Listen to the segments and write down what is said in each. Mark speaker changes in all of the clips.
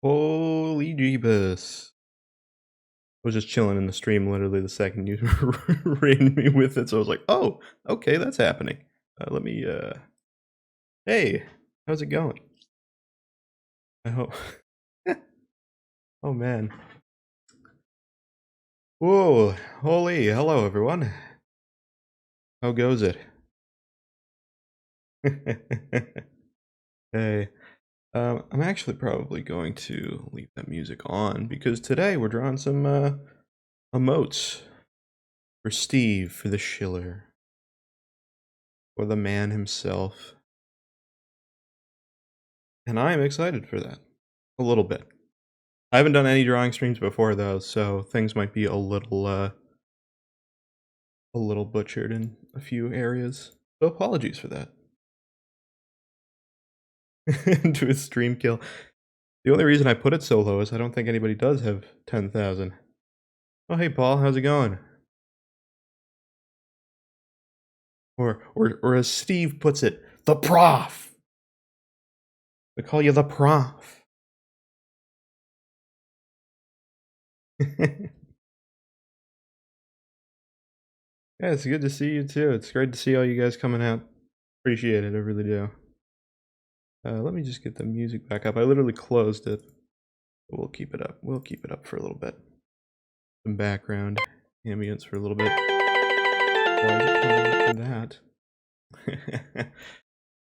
Speaker 1: Holy jeebus. I was just chilling in the stream literally the second you raided me with it, so I was like, oh, okay, that's happening. Let me, hey, how's it going? I hope. Oh man. Whoa, holy, hello everyone. How goes it? Hey, I'm actually probably going to leave that music on because today we're drawing some emotes for Steve, for the Schiller, for the man himself. And I am excited for that. A little bit. I haven't done any drawing streams before though, so things might be a little butchered in a few areas. So apologies for that. To a stream kill. The only reason I put it so low is I don't think anybody does have 10,000. Oh hey Paul, how's it going? Or as Steve puts it, the prof. I call you the prof. Yeah, it's good to see you too. It's great to see all you guys coming out. Appreciate it, I really do. Let me just get the music back up. I literally closed it. But we'll keep it up. We'll keep it up for a little bit. Some background ambience for a little bit. Why is it playing that?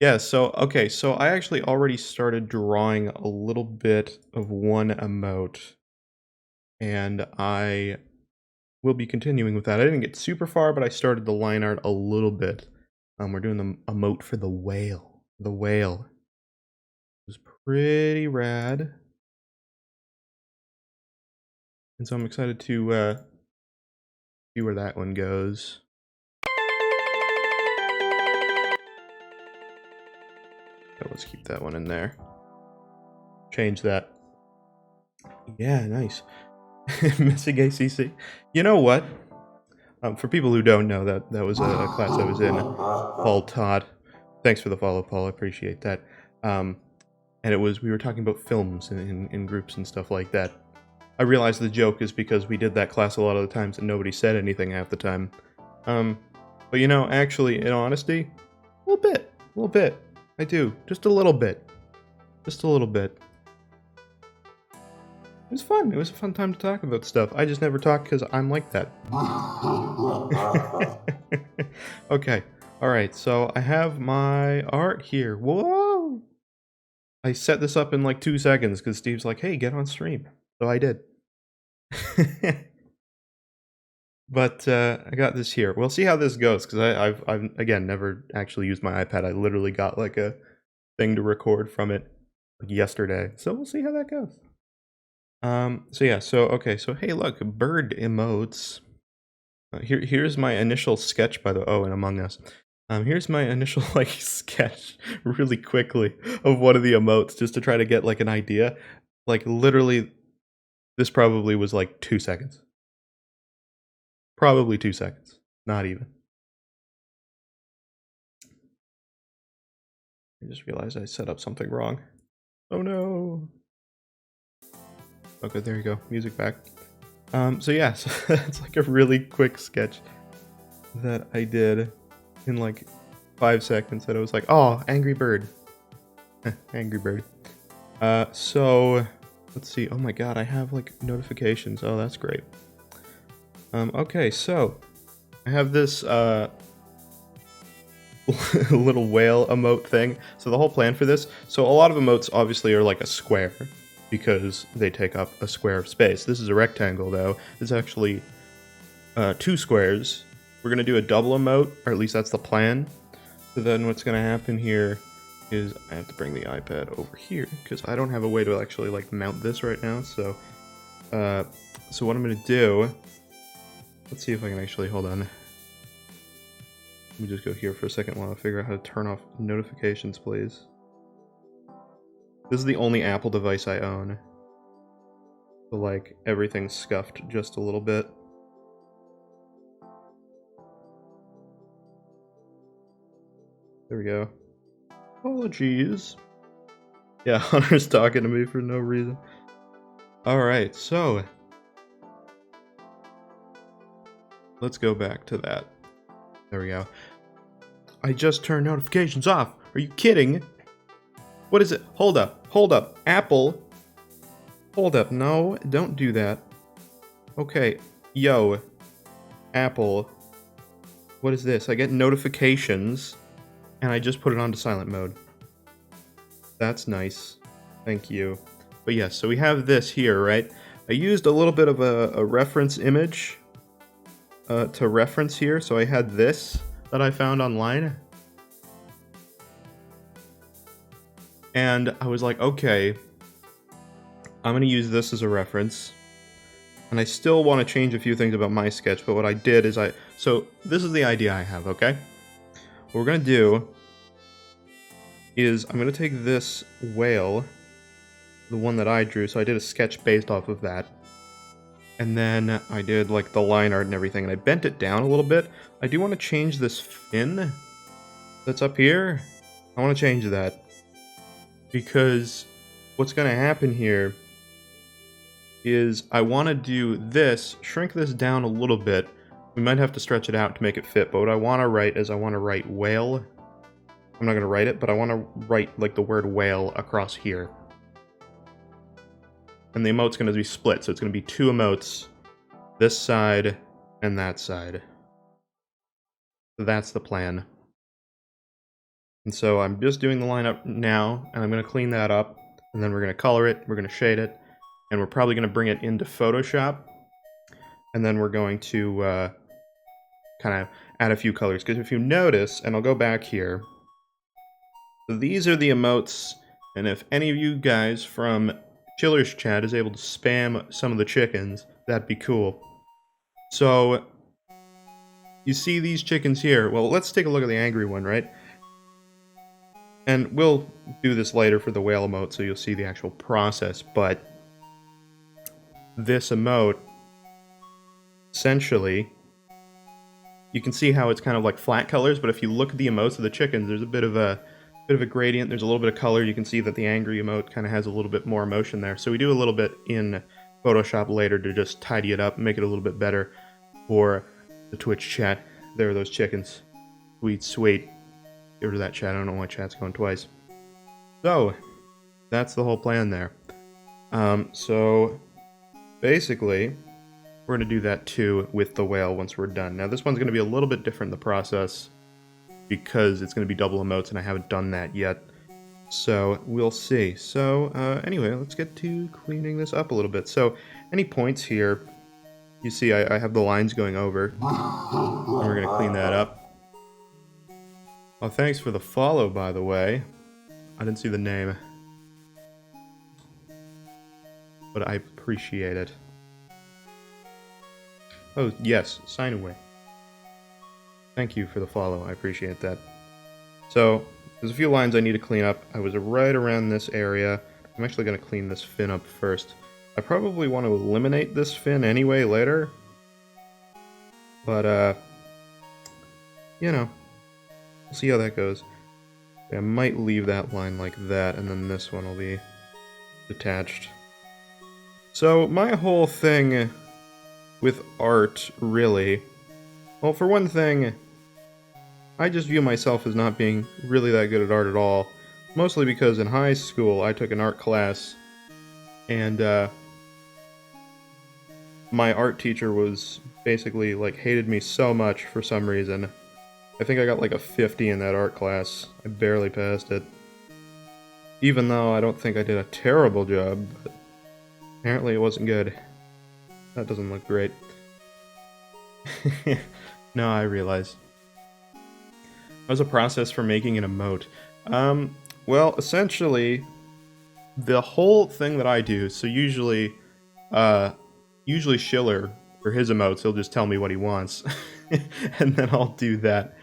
Speaker 1: Yeah, so, okay, so I actually already started drawing a little bit of one emote. And I will be continuing with that. I didn't get super far, but I started the line art a little bit. We're doing the emote for the whale. The whale. It was pretty rad. And so I'm excited to see where that one goes. So let's keep that one in there. Change that. Yeah, nice. Missing ACC. You know what? For people who don't know, that was a class I was in. Paul Todd. Thanks for the follow, Paul. I appreciate that. And we were talking about films in groups and stuff like that. I realized the joke is because we did that class a lot of the times and nobody said anything half the time. But you know, actually, in honesty, a little bit. I do, just a little bit. Just a little bit. It was fun. It was a fun time to talk about stuff. I just never talk because I'm like that. Okay. Alright, so I have my art here. Whoa! I set this up in like 2 seconds because Steve's like, hey, get on stream. So I did. But I got this here. We'll see how this goes because I've again never actually used my iPad. I literally got like a thing to record from it like yesterday. So we'll see how that goes. So yeah, so okay, so hey, look, bird emotes. Here's my initial sketch by the and Among Us. Here's my initial like sketch really quickly of one of the emotes just to try to get like an idea. Like literally, this probably was like 2 seconds. Probably 2 seconds, not even. I just realized I set up something wrong. Oh no. Okay, there you go. Music back. So yeah, so it's like a really quick sketch that I did in like 5 seconds that I was like, oh, Angry Bird. Angry Bird. So let's see. Oh my god, I have like notifications. Oh, that's great. Okay, so I have this little whale emote thing. So the whole plan for this, so a lot of emotes obviously are like a square because they take up a square of space. This is a rectangle though. It's actually 2 squares. We're gonna do a double emote, or at least that's the plan. So then what's gonna happen here is I have to bring the iPad over here because I don't have a way to actually like mount this right now. So so what I'm gonna do, let's see if I can actually, hold on. Let me just go here for a second while I figure out how to turn off notifications, please. This is the only Apple device I own. So like everything's scuffed just a little bit. There we go. Apologies. Yeah, Hunter's talking to me for no reason. Alright, so let's go back to that. There we go. I just turned notifications off. Are you kidding? What is it? Hold up. Hold up. Apple. Hold up. No, don't do that. Okay. Yo. Apple. What is this? I get notifications, and I just put it onto silent mode. That's nice. Thank you. But yes, so we have this here, right? I used a little bit of a reference image to reference here, so I had this that I found online. And I was like, okay, I'm going to use this as a reference. And I still want to change a few things about my sketch, but what I did is so this is the idea I have, okay? What we're going to do is I'm going to take this whale, the one that I drew, so I did a sketch based off of that. And then I did like the line art and everything, and I bent it down a little bit. I do want to change this fin that's up here. I want to change that. Because what's going to happen here is I want to do this, shrink this down a little bit. We might have to stretch it out to make it fit, but what I want to write is I want to write whale. I'm not going to write it, but I want to write like the word whale across here. And the emote's going to be split, so it's going to be two emotes, this side and that side. So that's the plan. And so I'm just doing the lineup now, and I'm going to clean that up, and then we're going to color it, we're going to shade it, and we're probably going to bring it into Photoshop, and then we're going to kind of add a few colors. Because if you notice, and I'll go back here, so these are the emotes, and if any of you guys from Schiller's chat is able to spam some of the chickens, that'd be cool. So, you see these chickens here. Well, let's take a look at the angry one, right? And we'll do this later for the whale emote, so you'll see the actual process, but this emote, essentially, you can see how it's kind of like flat colors, but if you look at the emotes of the chickens, there's a bit of a gradient, there's a little bit of color. You can see that the angry emote kind of has a little bit more emotion there. So we do a little bit in Photoshop later to just tidy it up, make it a little bit better for the Twitch chat. There are those chickens. Sweet, sweet. Get rid of that chat. I don't know why chat's going twice. So, that's the whole plan there. So, basically, we're going to do that too with the whale once we're done. Now, this one's going to be a little bit different in the process, because it's going to be double emotes, and I haven't done that yet. So, we'll see. So, anyway, let's get to cleaning this up a little bit. So, any points here, you see I have the lines going over, and we're going to clean that up. Oh, thanks for the follow, by the way. I didn't see the name, but I appreciate it. Oh, yes, sign away. Thank you for the follow, I appreciate that. So, there's a few lines I need to clean up. I was right around this area. I'm actually going to clean this fin up first. I probably want to eliminate this fin anyway later. But, you know, we'll see how that goes. I might leave that line like that, and then this one will be detached. So, my whole thing with art, really... Well, for one thing, I just view myself as not being really that good at art at all. Mostly because in high school, I took an art class, and my art teacher was basically, like, hated me so much for some reason. I think I got like a 50 in that art class. I barely passed it. Even though I don't think I did a terrible job, but apparently it wasn't good. That doesn't look great. No, I realize. How's a process for making an emote? Well, essentially, the whole thing that I do, so usually Schiller, for his emotes, he'll just tell me what he wants, and then I'll do that.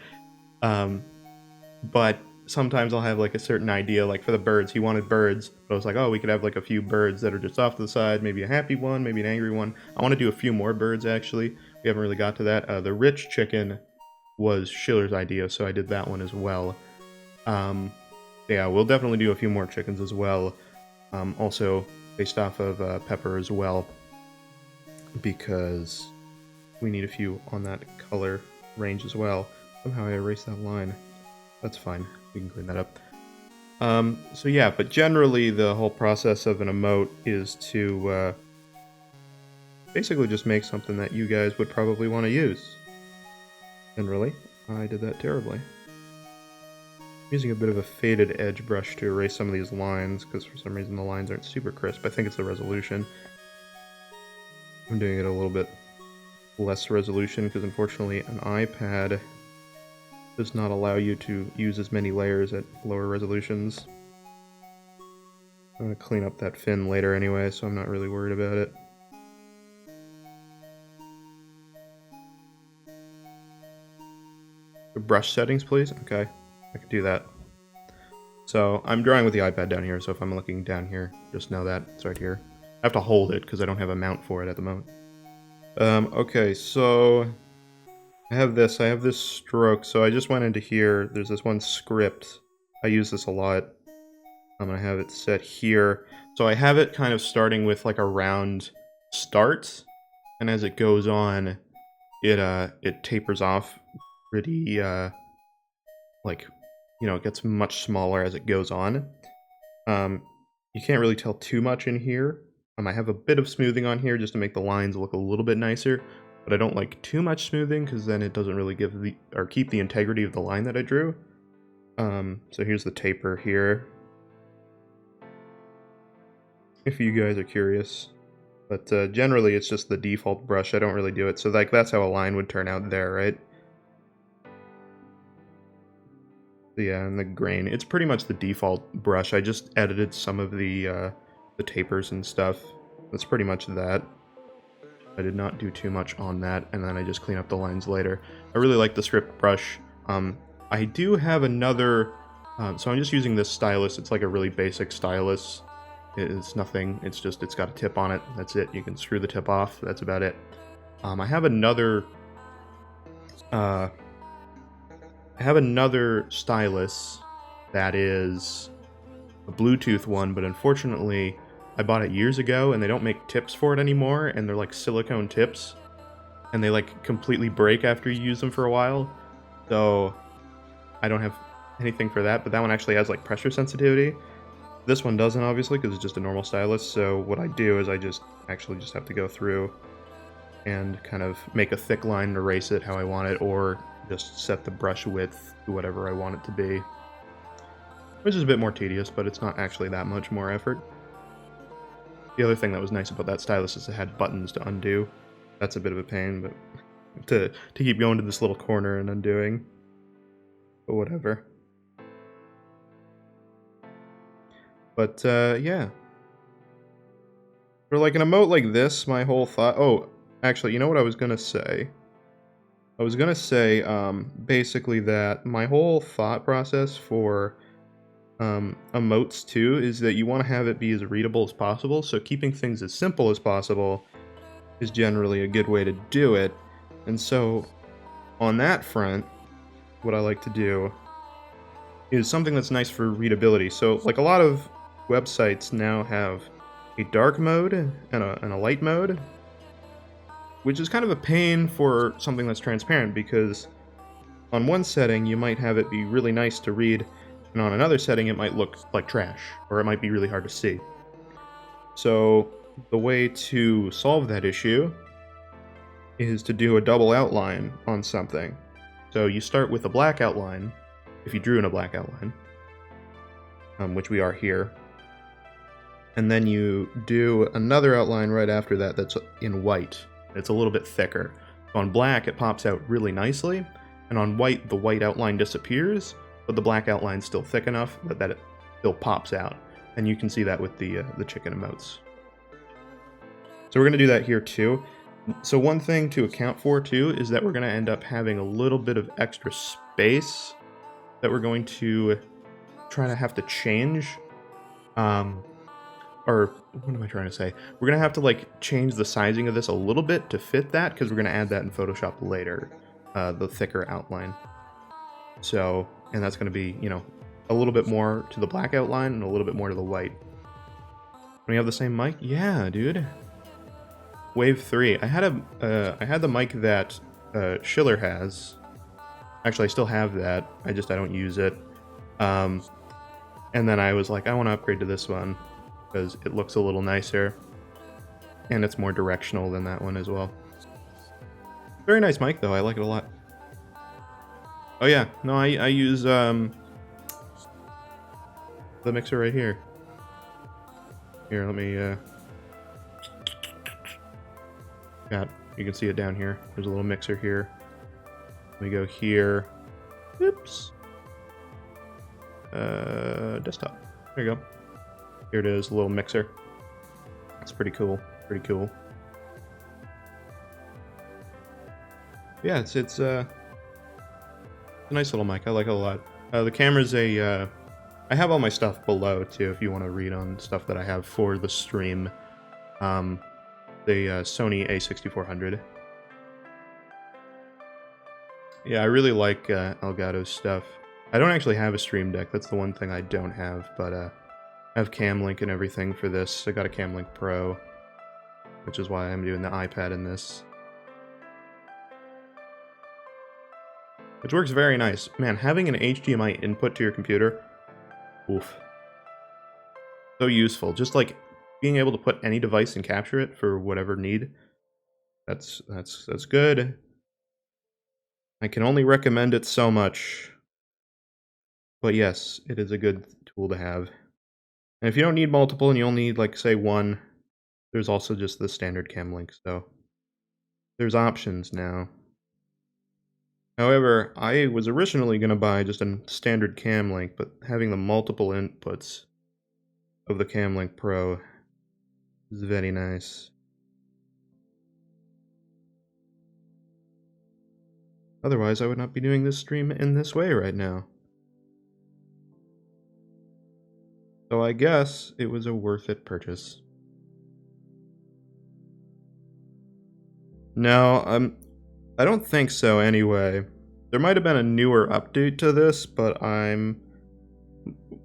Speaker 1: But sometimes I'll have like a certain idea, like for the birds, he wanted birds, but I was like, oh, we could have like a few birds that are just off to the side, maybe a happy one, maybe an angry one. I want to do a few more birds, actually. We haven't really got to that. The rich chicken was Schiller's idea, so I did that one as well. Yeah, we'll definitely do a few more chickens as well. Also based off of Pepper as well, because we need a few on that color range as well. Somehow I erased that line. That's fine. We can clean that up. So yeah, but generally the whole process of an emote is to basically just make something that you guys would probably want to use. Generally, I did that terribly. I'm using a bit of a faded edge brush to erase some of these lines, because for some reason the lines aren't super crisp. I think it's the resolution. I'm doing it a little bit less resolution, because unfortunately an iPad does not allow you to use as many layers at lower resolutions. I'm going to clean up that fin later anyway, so I'm not really worried about it. Brush settings, please? Okay, I can do that. So I'm drawing with the iPad down here, so if I'm looking down here, just know that it's right here. I have to hold it because I don't have a mount for it at the moment. Okay, so I have this stroke, so I just went into here. There's this one script. I use this a lot. I'm gonna have it set here. So I have it kind of starting with like a round start, and as it goes on, it tapers off pretty like, you know, it gets much smaller as it goes on. You can't really tell too much in here. I have a bit of smoothing on here just to make the lines look a little bit nicer, but I don't like too much smoothing because then it doesn't really give the or keep the integrity of the line that I drew. So here's the taper here, if you guys are curious. But generally it's just the default brush. I don't really do it. So like that's how a line would turn out there, right? Yeah, and the grain. It's pretty much the default brush. I just edited some of the tapers and stuff. That's pretty much that. I did not do too much on that, and then I just clean up the lines later. I really like the script brush. I do have another, so I'm just using this stylus. It's like a really basic stylus. It's nothing, it's just, it's got a tip on it. That's it. You can screw the tip off. That's about it. I have another stylus that is a Bluetooth one, but unfortunately I bought it years ago and they don't make tips for it anymore, and they're like silicone tips and they like completely break after you use them for a while. So I don't have anything for that, but that one actually has like pressure sensitivity. This one doesn't, obviously, because it's just a normal stylus. So what I do is I just actually just have to go through and kind of make a thick line and erase it how I want it, or just set the brush width to whatever I want it to be. Which is a bit more tedious, but it's not actually that much more effort. The other thing that was nice about that stylus is it had buttons to undo. That's a bit of a pain, but to keep going to this little corner and undoing. But whatever. But yeah. For like an emote like this, my whole thought... Oh, actually, you know what I was going to say? I was going to say basically that my whole thought process for emotes too is that you want to have it be as readable as possible, so keeping things as simple as possible is generally a good way to do it. And so on that front, what I like to do is something that's nice for readability. So like a lot of websites now have a dark mode and a light mode, which is kind of a pain for something that's transparent, because on one setting you might have it be really nice to read, and on another setting it might look like trash, or it might be really hard to see. So the way to solve that issue is to do a double outline on something. So you start with a black outline, if you drew in a black outline, which we are here, and then you do another outline right after that that's in white. It's a little bit thicker. On black, it pops out really nicely, and on white, the white outline disappears, but the black outline's still thick enough that it still pops out. And you can see that with the chicken emotes. So we're going to do that here too. So one thing to account for too is that we're going to end up having a little bit of extra space that we're going to try to have to change. Or what am I trying to say? We're going to have to like change the sizing of this a little bit to fit that, because we're going to add that in Photoshop later, the thicker outline. So, and that's going to be, you know, a little bit more to the black outline and a little bit more to the white. When you have the same mic? Yeah, dude. Wave 3. I had the mic that Schiller has. Actually, I still have that. I don't use it. And then I was like, I want to upgrade to this one because it looks a little nicer. And it's more directional than that one as well. Very nice mic, though. I like it a lot. Oh, yeah. No, I use the mixer right here. Here, let me... you can see it down here. There's a little mixer here. We go here. Oops. Desktop. There you go. Here it is, a little mixer. It's pretty cool. Pretty cool. Yeah, it's a nice little mic. I like it a lot. The camera's a... I have all my stuff below, too, if you want to read on stuff that I have for the stream. The Sony A6400. Yeah, I really like Elgato's stuff. I don't actually have a Stream Deck. That's the one thing I don't have, but I have Camlink and everything for this. I got a Camlink Pro, which is why I'm doing the iPad in this. Which works very nice. Man, having an HDMI input to your computer, oof. So useful. Just like being able to put any device and capture it for whatever need. That's good. I can only recommend it so much. But yes, it is a good tool to have. And if you don't need multiple and you only need, like, say, one, there's also just the standard Camlink, so there's options now. However, I was originally going to buy just a standard Camlink, but having the multiple inputs of the Camlink Pro is very nice. Otherwise, I would not be doing this stream in this way right now. So I guess it was a worth it purchase. No, I don't think so anyway. There might have been a newer update to this, but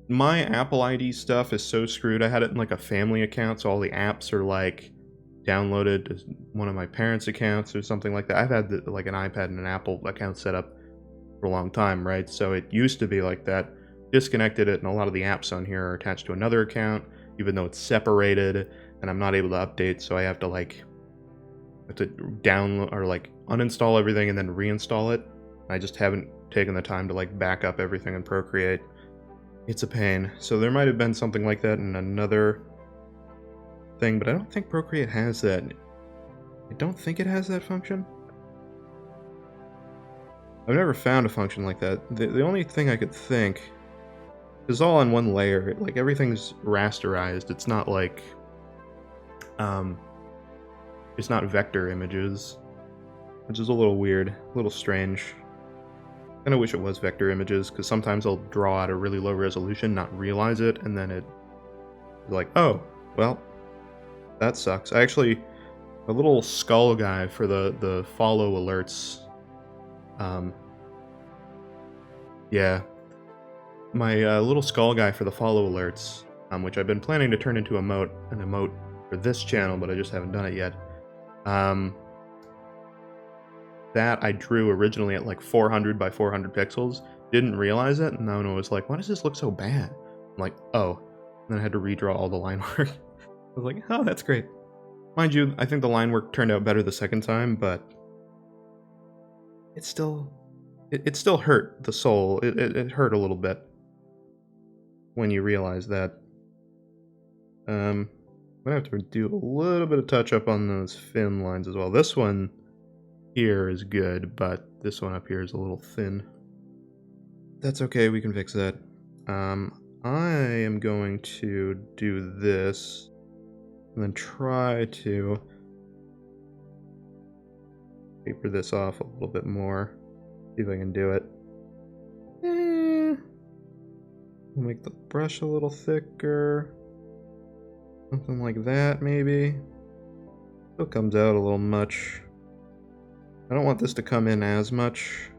Speaker 1: my Apple ID stuff is so screwed. I had it in like a family account, so all the apps are like downloaded to one of my parents' accounts or something like that. I've had like an iPad and an Apple account set up for a long time, right? So it used to be like that. Disconnected it, and a lot of the apps on here are attached to another account, even though it's separated, and I'm not able to update, so I have to download or like uninstall everything and then reinstall it. I just haven't taken the time to like back up everything in Procreate. It's a pain. So there might have been something like that in another thing, but I don't think Procreate has that. I don't think it has that function. I've never found a function like that. The only thing I could think is all on one layer. Like everything's rasterized. It's not like it's not vector images, which is a little weird, a little strange. I kind of wish it was vector images, because sometimes I'll draw out a really low resolution, not realize it, and then it's like, oh, well, that sucks. I actually, a little skull guy for the follow alerts. Yeah, my little skull guy for the follow alerts, which I've been planning to turn into an emote for this channel, but I just haven't done it yet. That I drew originally at like 400 by 400 pixels, didn't realize it, and then I was like, why does this look so bad? I'm like, oh, and then I had to redraw all the line work. I was like, oh, that's great. Mind you, I think the line work turned out better the second time, but it still hurt the soul. It hurt a little bit when you realize that. I'm gonna have to do a little bit of touch up on those fin lines as well. This one here is good, but this one up here is a little thin. That's okay, we can fix that. I am going to do this and then try to taper this off a little bit more. See if I can do it. Make the brush a little thicker. Something like that, maybe. Still comes out a little much. I don't want this to come in as much.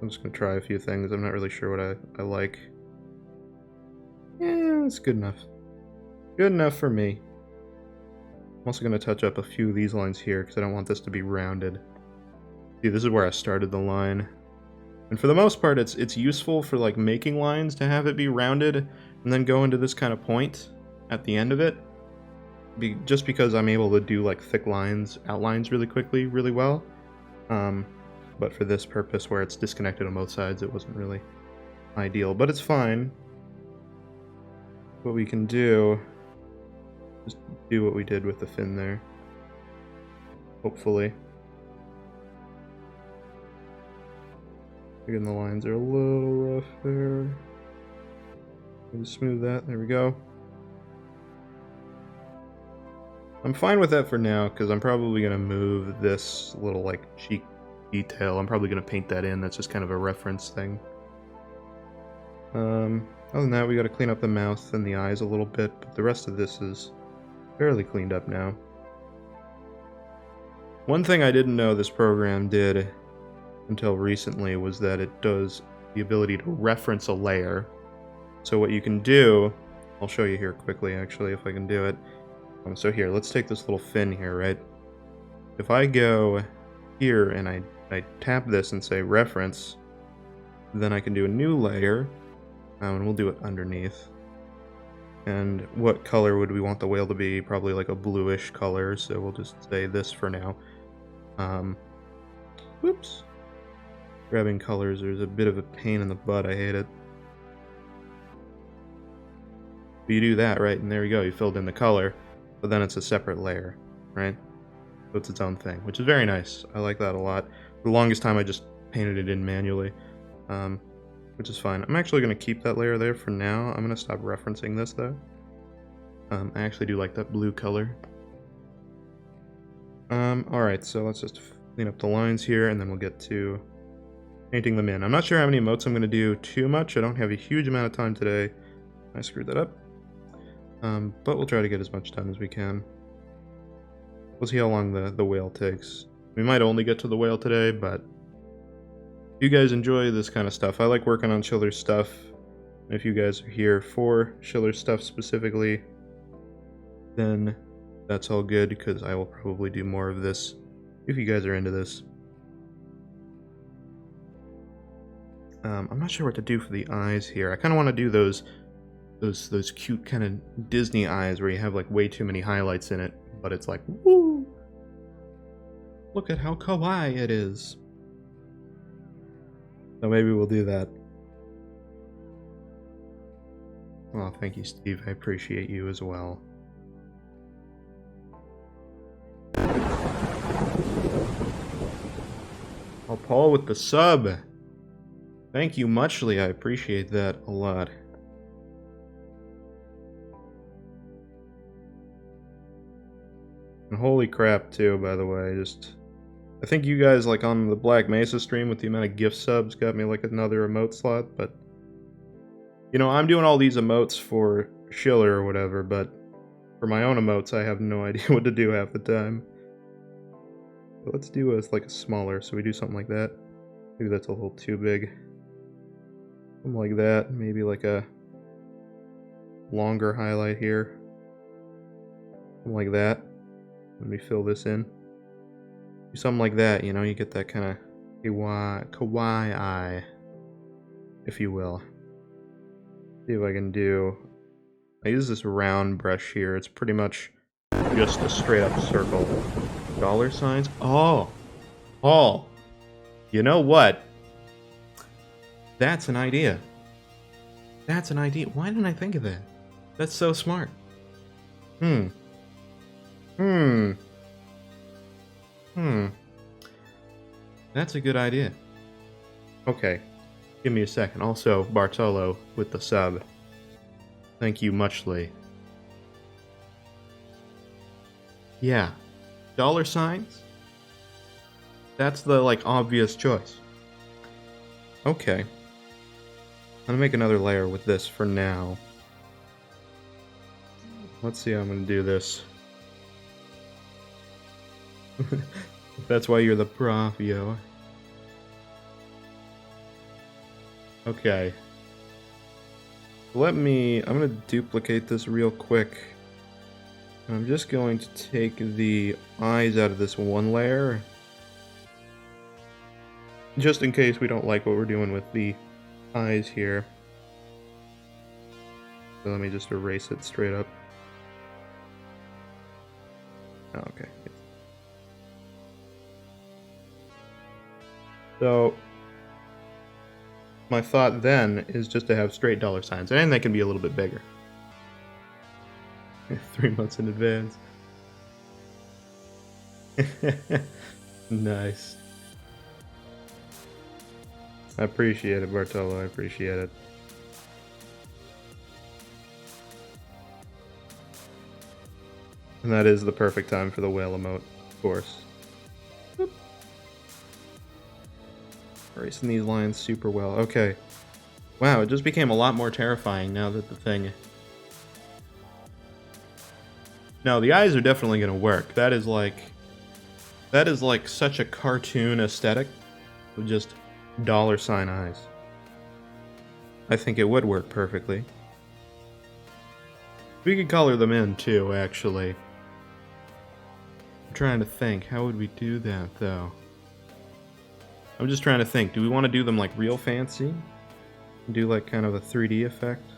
Speaker 1: I'm just gonna try a few things. I'm not really sure what I like. Yeah, it's good enough. Good enough for me. I'm also gonna touch up a few of these lines here because I don't want this to be rounded. See, this is where I started the line. And for the most part, it's useful for like making lines to have it be rounded and then go into this kind of point at the end of it. Just because I'm able to do like thick outlines really quickly, really well. But for this purpose where it's disconnected on both sides, it wasn't really ideal, but it's fine. What we can do, just do what we did with the fin there. Hopefully. Again, the lines are a little rough there. Just smooth that, there we go. I'm fine with that for now, because I'm probably going to move this little, like, cheek detail. I'm probably going to paint that in. That's just kind of a reference thing. Other than that, we got to clean up the mouth and the eyes a little bit, but the rest of this is fairly cleaned up now. One thing I didn't know this program did until recently was that it does the ability to reference a layer. So what you can do, I'll show you here quickly, actually, if I can do it. So here, let's take this little fin here, right? If I go here and I tap this and say reference, then I can do a new layer, and we'll do it underneath. And what color would we want the whale to be? Probably like a bluish color, so we'll just say this for now. Whoops. Grabbing colors, there's a bit of a pain in the butt, I hate it. But you do that, right, and there you go, you filled in the color. But then it's a separate layer, right? So it's its own thing, which is very nice. I like that a lot. For the longest time, I just painted it in manually, which is fine. I'm actually going to keep that layer there for now. I'm going to stop referencing this, though. I actually do like that blue color. Alright, so let's just clean up the lines here, and then we'll get to painting them in. I'm not sure how many emotes I'm going to do too much. I don't have a huge amount of time today. I screwed that up. But we'll try to get as much done as we can. We'll see how long the whale takes. We might only get to the whale today, but if you guys enjoy this kind of stuff, I like working on Schiller's stuff. And if you guys are here for Schiller's stuff specifically, then that's all good, because I will probably do more of this if you guys are into this. I'm not sure what to do for the eyes here. I kind of want to do those cute kind of Disney eyes where you have like way too many highlights in it, but it's like, woo! Look at how kawaii it is. So maybe we'll do that. Well, thank you, Steve. I appreciate you as well. Oh, Paul with the sub. Thank you muchly. I appreciate that a lot. And holy crap, too, by the way. I think you guys, like, on the Black Mesa stream with the amount of gift subs got me, like, another emote slot, but... You know, I'm doing all these emotes for Schiller or whatever, but for my own emotes, I have no idea what to do half the time. But let's do a smaller, so we do something like that. Maybe that's a little too big. Something like that, maybe like a longer highlight here. Something like that. Let me fill this in. Do something like that, you know, you get that kind of kawaii eye, if you will. See if I can do... I use this round brush here. It's pretty much just a straight up circle. Dollar signs? Oh! Oh! You know what? That's an idea. That's an idea. Why didn't I think of that? That's so smart. That's a good idea. Okay. Give me a second. Also, Bartolo with the sub. Thank you muchly. Yeah. Dollar signs? That's the, like, obvious choice. Okay. I'm gonna make another layer with this for now. Let's see how I'm gonna do this. That's why you're the prof, yo. Okay. I'm gonna duplicate this real quick. I'm just going to take the eyes out of this one layer, just in case we don't like what we're doing with the eyes here. So let me just erase it straight up. Oh, okay. So my thought then is just to have straight dollar signs, and they can be a little bit bigger. 3 months in advance. Nice. I appreciate it, Bartolo. I appreciate it. And that is the perfect time for the whale emote, of course. Boop. Erasing these lines super well. Okay. Wow, it just became a lot more terrifying now that the thing... No, the eyes are definitely going to work. That is like such a cartoon aesthetic with just dollar sign eyes. I think it would work perfectly. We could color them in too, actually. I'm trying to think, how would we do that though? I'm just trying to think, do we want to do them like real fancy? Do like kind of a 3D effect?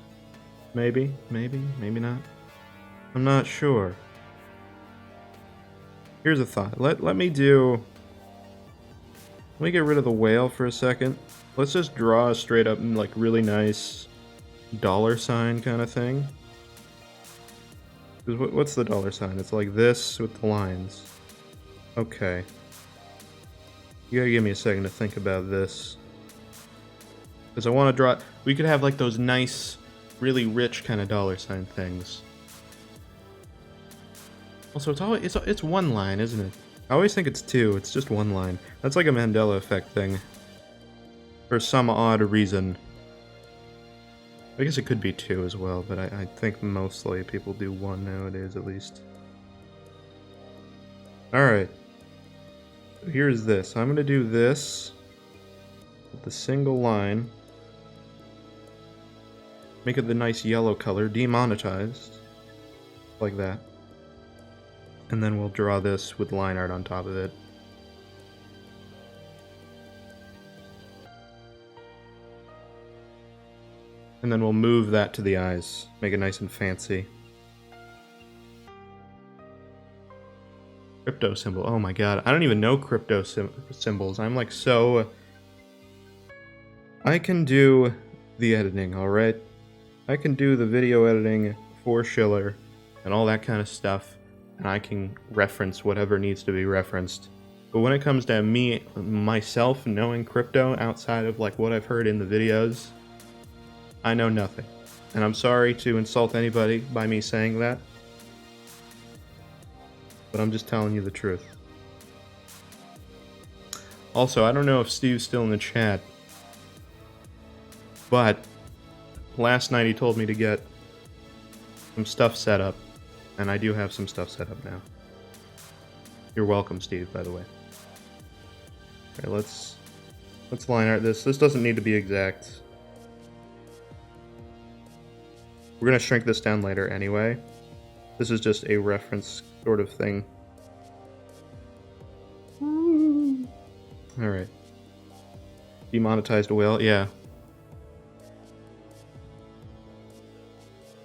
Speaker 1: Maybe, maybe not. I'm not sure. Here's a thought. Let me get rid of the whale for a second. Let's just draw a straight up like really nice dollar sign kind of thing. What's the dollar sign? It's like this with the lines. Okay. You gotta give me a second to think about this. Because I want to draw... We could have like those nice, really rich kind of dollar sign things. Also, it's one line, isn't it? I always think it's two. It's just one line. That's like a Mandela effect thing. For some odd reason. I guess it could be two as well, but I think mostly people do one nowadays, at least. Alright. So here's this. I'm gonna do this with the single line. Make it the nice yellow color, demonetized. Like that. And then we'll draw this with line art on top of it. And then we'll move that to the eyes. Make it nice and fancy. Crypto symbol. Oh my god. I don't even know crypto symbols. I'm like so... I can do the editing, alright? I can do the video editing for Schiller and all that kind of stuff. And I can reference whatever needs to be referenced. But when it comes to myself knowing crypto outside of like what I've heard in the videos, I know nothing. And I'm sorry to insult anybody by me saying that. But I'm just telling you the truth. Also, I don't know if Steve's still in the chat. But last night he told me to get some stuff set up. And I do have some stuff set up now. You're welcome, Steve, by the way. Alright, let's line art this. This doesn't need to be exact. We're going to shrink this down later anyway. This is just a reference sort of thing. Alright. Demonetized whale, yeah.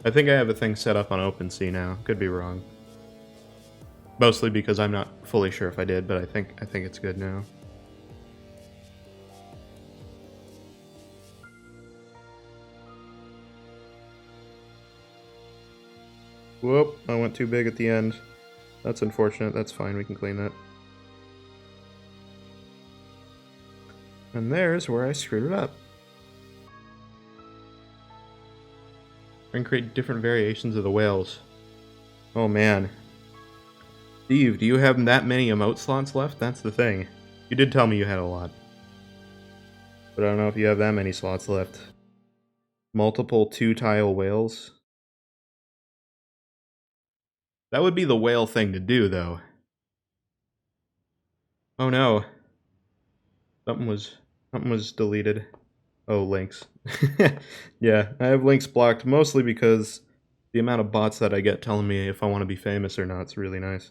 Speaker 1: I think I have a thing set up on OpenSea now. Could be wrong. Mostly because I'm not fully sure if I did, but I think it's good now. Whoop, I went too big at the end. That's unfortunate. That's fine, we can clean that. And there's where I screwed it up. We can create different variations of the whales. Oh man. Steve, do you have that many emote slots left? That's the thing. You did tell me you had a lot. But I don't know if you have that many slots left. Multiple 2-tile whales. That would be the whale thing to do, though. Oh no. Something was deleted. Oh, links. Yeah, I have links blocked mostly because the amount of bots that I get telling me if I want to be famous or not is really nice.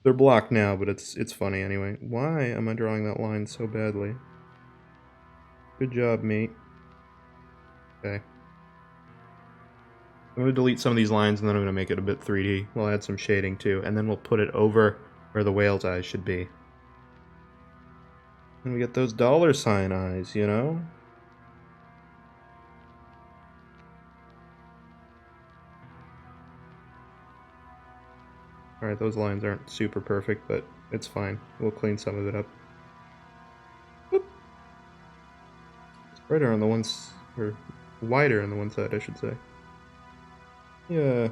Speaker 1: They're blocked now, but it's funny anyway. Why am I drawing that line so badly? Good job, mate. Okay. I'm going to delete some of these lines, and then I'm going to make it a bit 3D. We'll add some shading, too, and then we'll put it over where the whale's eyes should be. And we get those $ eyes, you know? Alright, those lines aren't super perfect, but it's fine. We'll clean some of it up. Boop. It's brighter on the ones, or wider on the one side, I should say. Yeah.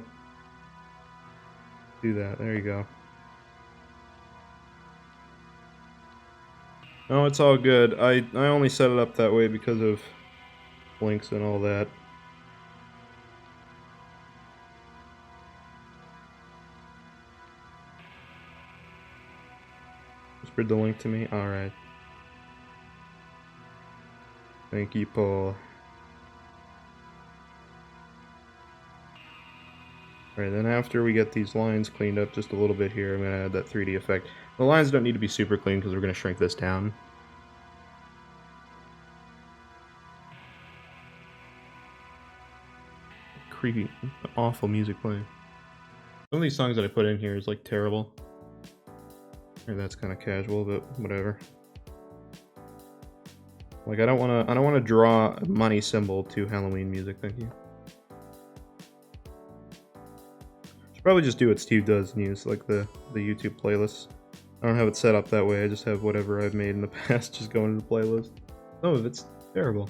Speaker 1: Do that, there you go. No, it's all good. I only set it up that way because of links and all that. Whispered the link to me? Alright. Thank you, Paul. Alright, then after we get these lines cleaned up just a little bit here, I'm going to add that 3D effect. The lines don't need to be super clean because we're going to shrink this down. Creepy, awful music playing. Some of these songs that I put in here is like terrible. Or that's kind of casual, but whatever. Like I don't want to draw a money symbol to Halloween music. Thank you. Should probably just do what Steve does and use like the YouTube playlists. I don't have it set up that way. I just have whatever I've made in the past just go into the playlist. Some of it's terrible.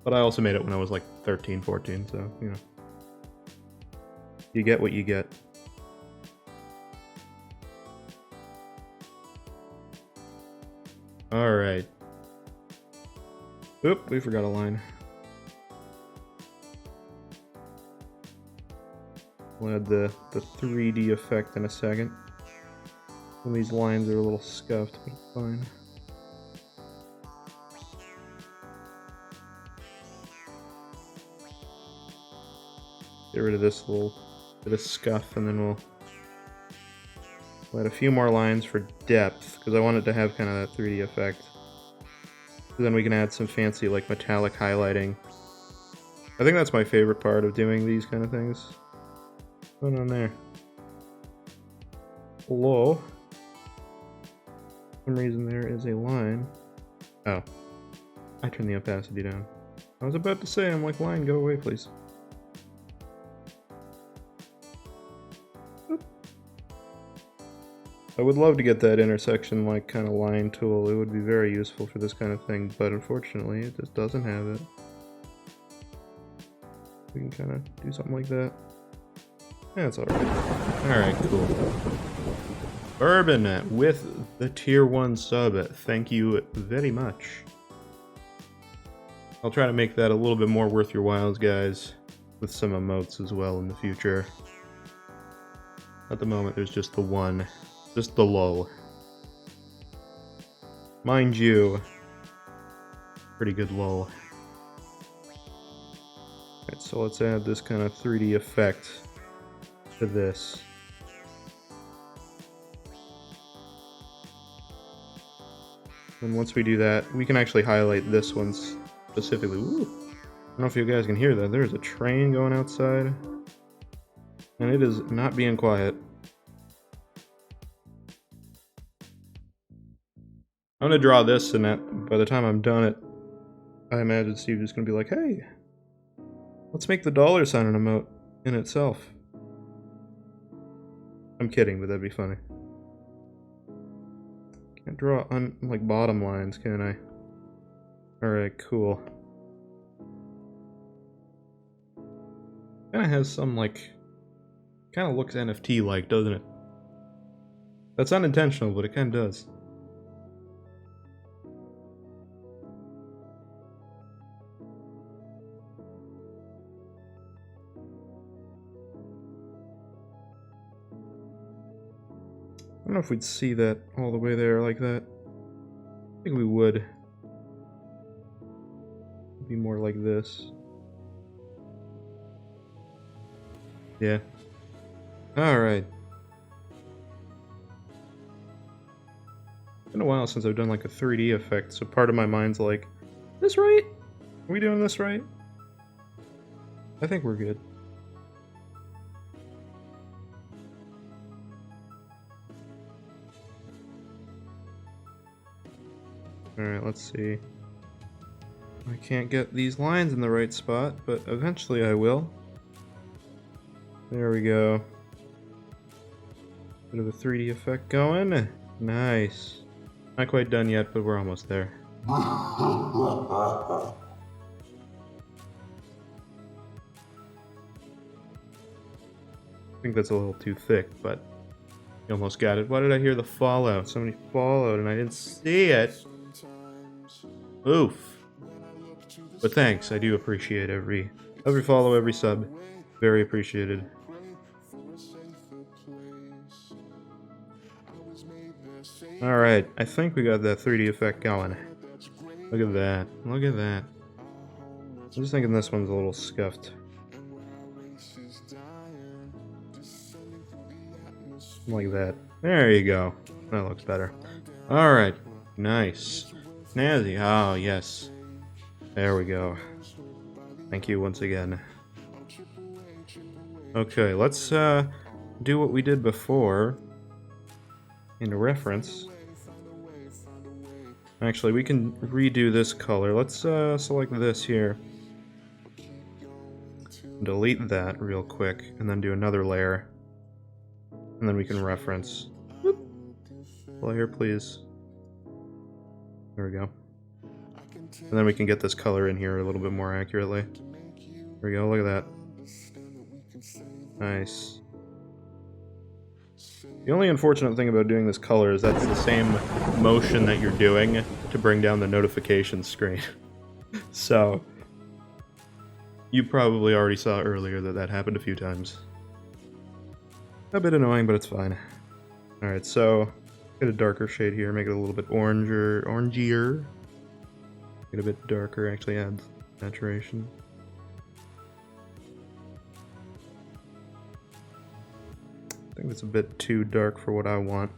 Speaker 1: But I also made it when I was like 13, 14, so, you know. You get what you get. Alright. Oop, we forgot a line. We'll add the 3D effect in a second. Some of these lines are a little scuffed, but it's fine. Get rid of this little bit of scuff, and then we'll add a few more lines for depth, because I want it to have kind of that 3D effect. So then we can add some fancy, like, metallic highlighting. I think that's my favorite part of doing these kind of things. What's going on there? Hello? For some reason there is a line. Oh. I turned the opacity down. I was about to say, I'm like, line, go away, please. I would love to get that intersection, like, kind of line tool. It would be very useful for this kind of thing, but unfortunately, it just doesn't have it. We can kind of do something like that. Yeah, it's alright. Alright, cool. Bourbon with the tier 1 sub. Thank you very much. I'll try to make that a little bit more worth your whiles, guys, with some emotes as well in the future. At the moment, there's just the one. Just the lull. Mind you, pretty good lull. Alright, so let's add this kind of 3D effect to this. And once we do that, we can actually highlight this one specifically. Ooh. I don't know if you guys can hear that. There's a train going outside. And it is not being quiet. I'm gonna draw this, and that by the time I'm done it, I imagine Steve is gonna be like, hey, let's make the $ an emote in itself. I'm kidding, but that'd be funny. Can't draw like bottom lines, can I? Alright, cool. Kinda has some like, kinda looks NFT-like, doesn't it? That's unintentional, but it kinda does. don't know if we'd see that all the way there like that. I think we would. It'd be more like this. Yeah. Alright. It's been a while since I've done like a 3D effect, so part of my mind's like, this right? Are we doing this right? I think we're good. Alright, let's see. I can't get these lines in the right spot, but eventually I will. There we go. Bit of a 3D effect going. Nice. Not quite done yet, but we're almost there. I think that's a little too thick, but you almost got it. Why did I hear the fallout? Somebody followed and I didn't see it. Oof. But thanks, I do appreciate every follow, every sub. Very appreciated. Alright, I think we got that 3D effect going. Look at that. Look at that. I'm just thinking this one's a little scuffed. Like that. There you go. That looks better. Alright. Nice. Snazzy. Oh, yes. There we go. Thank you once again. Okay, let's do what we did before. In reference. Actually, we can redo this color. Let's select this here. Delete that real quick, and then do another layer. And then we can reference. Whoop. Layer, please. There we go. And then we can get this color in here a little bit more accurately. There we go, look at that. Nice. The only unfortunate thing about doing this color is that's the same motion that you're doing to bring down the notification screen. So, you probably already saw earlier that that happened a few times. A bit annoying, but it's fine. Alright, so, get a darker shade here, make it a little bit orangier. Get a bit darker, actually adds saturation. I think it's a bit too dark for what I want.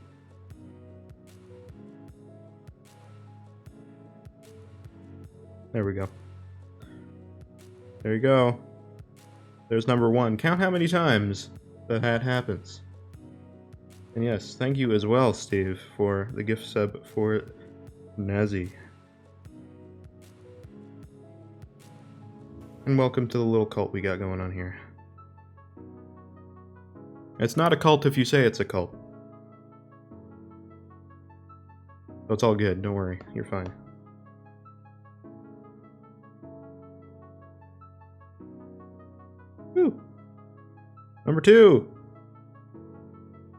Speaker 1: There we go. There you go. There's number one. Count how many times that happens. And yes, thank you as well, Steve, for the gift sub for Nazi. And welcome to the little cult we got going on here. It's not a cult if you say it's a cult. So it's all good, don't worry, you're fine. Woo! Number two!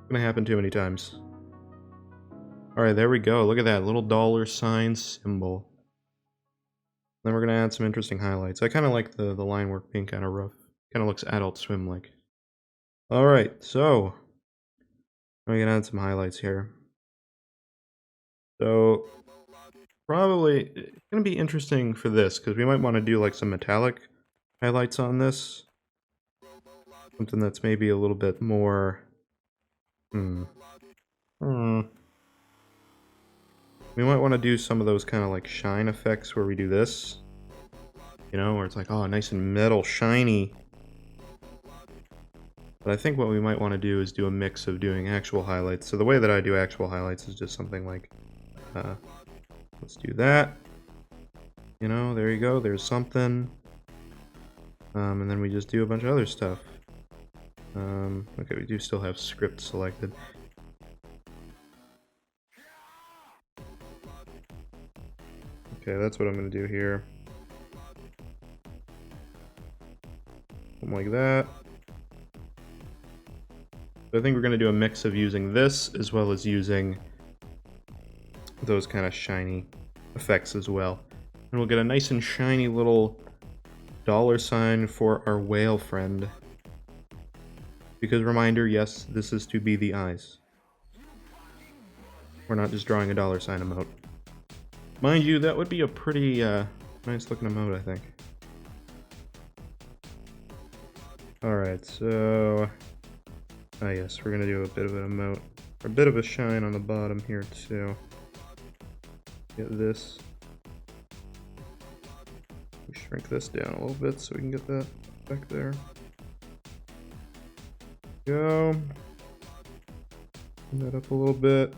Speaker 1: Gonna happen too many times. Alright, there we go, look at that little $ symbol. Then we're gonna add some interesting highlights. I kinda like the line work being kinda rough. Kinda looks Adult Swim-like. Alright, so I'm gonna add some highlights here. So probably it's gonna be interesting for this because we might want to do like some metallic highlights on this. Something that's maybe a little bit more We might want to do some of those kind of like shine effects where we do this. You know, where it's like, oh, nice and metal, shiny. But I think what we might want to do is do a mix of doing actual highlights. So the way that I do actual highlights is just something like, let's do that. You know, there you go, there's something. And then we just do a bunch of other stuff. Okay, we do still have script selected. Okay, that's what I'm going to do here. Something like that. So I think we're going to do a mix of using this as well as using those kind of shiny effects as well. And we'll get a nice and shiny little $ for our whale friend. Because reminder, yes, this is to be the eyes. We're not just drawing a dollar sign emote. Mind you, that would be a pretty nice looking emote, I think. Alright, so... ah yes, we're gonna do a bit of an emote. Or a bit of a shine on the bottom here, too. Get this. We shrink this down a little bit so we can get that back there. Go. Turn that up a little bit.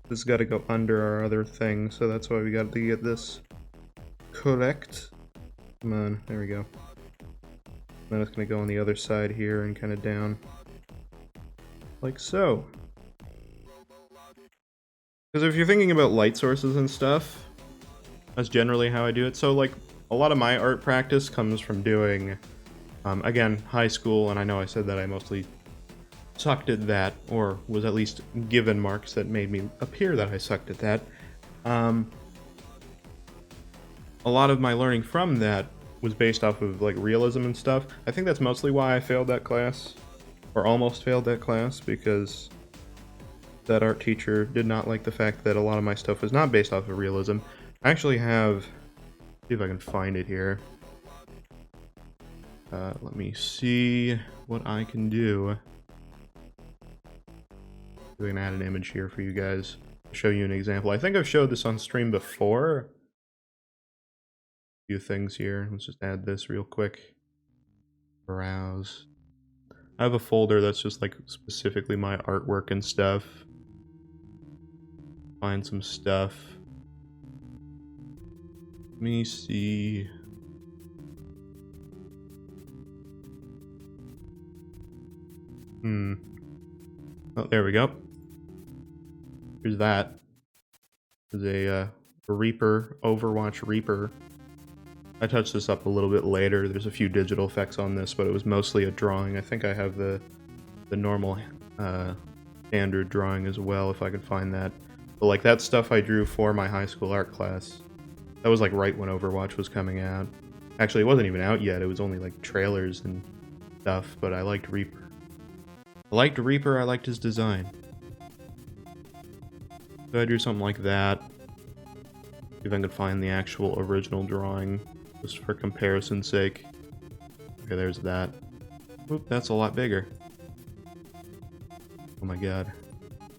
Speaker 1: This has got to go under our other thing, so that's why we got to get this correct. Come on, there we go. Then it's going to go on the other side here and kind of down. Like so. Because if you're thinking about light sources and stuff, that's generally how I do it. So like, a lot of my art practice comes from doing, again, high school, and I know I said that I mostly sucked at that, or was at least given marks that made me appear that I sucked at that. A lot of my learning from that was based off of like realism and stuff. I think that's mostly why I failed that class, or almost failed that class, because that art teacher did not like the fact that a lot of my stuff was not based off of realism. I actually have, see if I can find it here. Let me see what I can do. I'm going to add an image here for you guys to show you an example. I think I've showed this on stream before. A few things here. Let's just add this real quick. Browse. I have a folder that's just like specifically my artwork and stuff. Find some stuff. Let me see. Oh, there we go. Here's that. There's a Reaper, Overwatch Reaper. I touched this up a little bit later. There's a few digital effects on this, but it was mostly a drawing. I think I have the normal standard drawing as well, if I can find that. But like that stuff I drew for my high school art class. That was like right when Overwatch was coming out. Actually, it wasn't even out yet. It was only like trailers and stuff, but I liked Reaper. I liked his design. So I drew something like that. See if I can find the actual original drawing, just for comparison's sake. Okay, there's that. Oop, that's a lot bigger. Oh my god.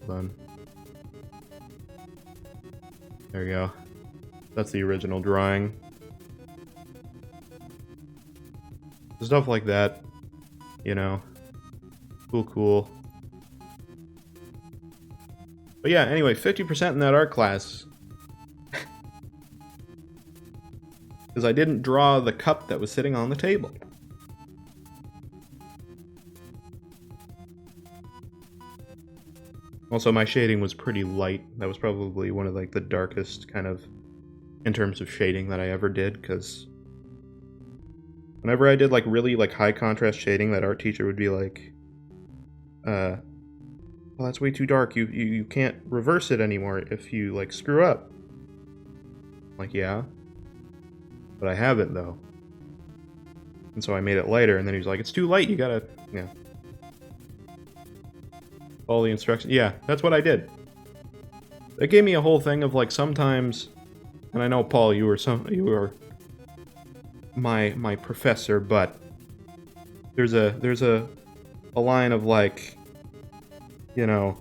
Speaker 1: Hold on. There we go. That's the original drawing. Stuff like that, you know. Cool. But yeah, anyway, 50% in that art class. Because I didn't draw the cup that was sitting on the table. Also, my shading was pretty light. That was probably one of like the darkest kind of, in terms of shading, that I ever did, because whenever I did like really like high contrast shading, that art teacher would be like, well, that's way too dark. You can't reverse it anymore if you like screw up. I'm like, yeah, but I haven't though. And so I made it lighter, and then he was like, it's too light. You gotta, yeah. All the instructions. Yeah, that's what I did. They gave me a whole thing of like sometimes, and I know Paul, you were my professor, but there's a line of like, you know,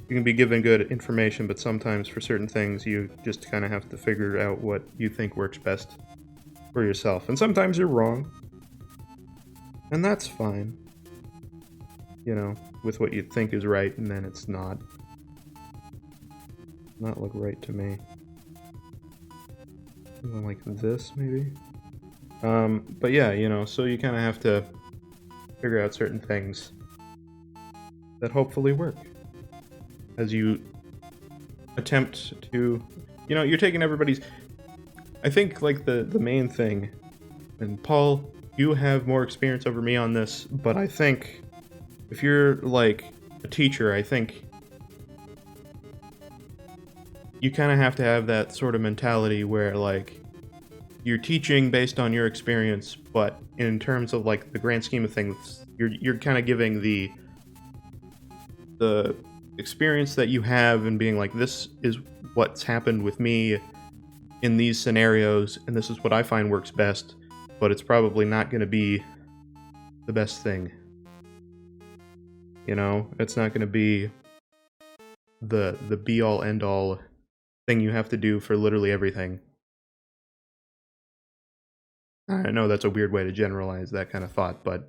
Speaker 1: you can be given good information, but sometimes for certain things you just kind of have to figure out what you think works best for yourself. And sometimes you're wrong. And that's fine. You know, with what you think is right, and then it's not. Not look right to me. Something like this, maybe? But yeah, you know, so you kind of have to figure out certain things that hopefully work as you attempt to, you know, you're taking everybody's, I think like the main thing, and Paul, you have more experience over me on this, but I think if you're like a teacher, I think you kind of have to have that sort of mentality where like you're teaching based on your experience, but in terms of like the grand scheme of things, you're kind of giving the experience that you have and being like, this is what's happened with me in these scenarios, and this is what I find works best, but it's probably not going to be the best thing. You know, it's not going to be the be-all, end-all thing you have to do for literally everything. I know that's a weird way to generalize that kind of thought, but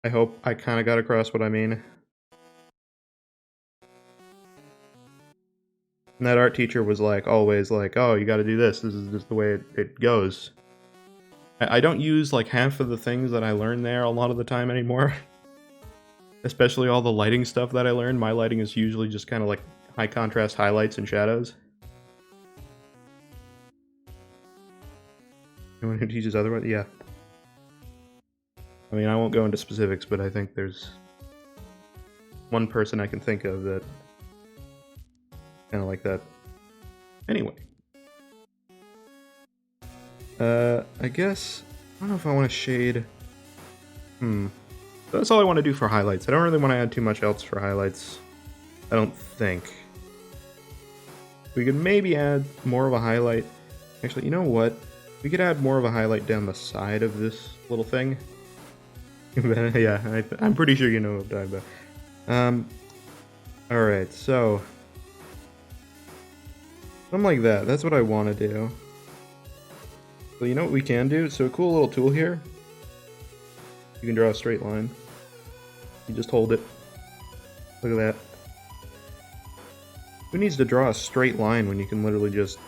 Speaker 1: I hope I kind of got across what I mean. And that art teacher was like, always like, oh, you gotta do this. This is just the way it goes. I don't use like half of the things that I learned there a lot of the time anymore. Especially all the lighting stuff that I learned. My lighting is usually just kind of like high contrast highlights and shadows. Anyone who teaches otherwise? Yeah. I mean, I won't go into specifics, but I think there's one person I can think of that kind of like that. Anyway. I guess, I don't know if I want to shade. That's all I want to do for highlights. I don't really want to add too much else for highlights. I don't think. We could maybe add more of a highlight. Actually, you know what? We could add more of a highlight down the side of this little thing. Yeah, I'm pretty sure you know what I'm talking about. Alright, so something like that. That's what I want to do. So you know what we can do? So a cool little tool here. You can draw a straight line. You just hold it. Look at that. Who needs to draw a straight line when you can literally just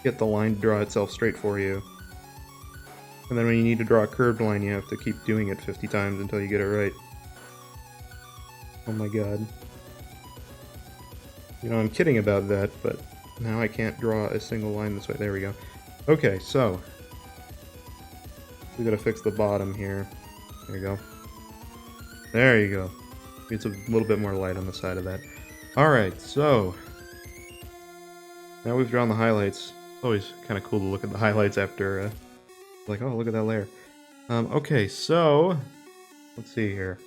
Speaker 1: get the line to draw itself straight for you? And then when you need to draw a curved line, you have to keep doing it 50 times until you get it right. Oh my god. You know, I'm kidding about that, but now I can't draw a single line this way. There we go. Okay, so we gotta fix the bottom here. There you go. There you go. It's a little bit more light on the side of that. Alright, so now we've drawn the highlights. It's always kind of cool to look at the highlights after, like, oh, look at that layer. Okay, so let's see here.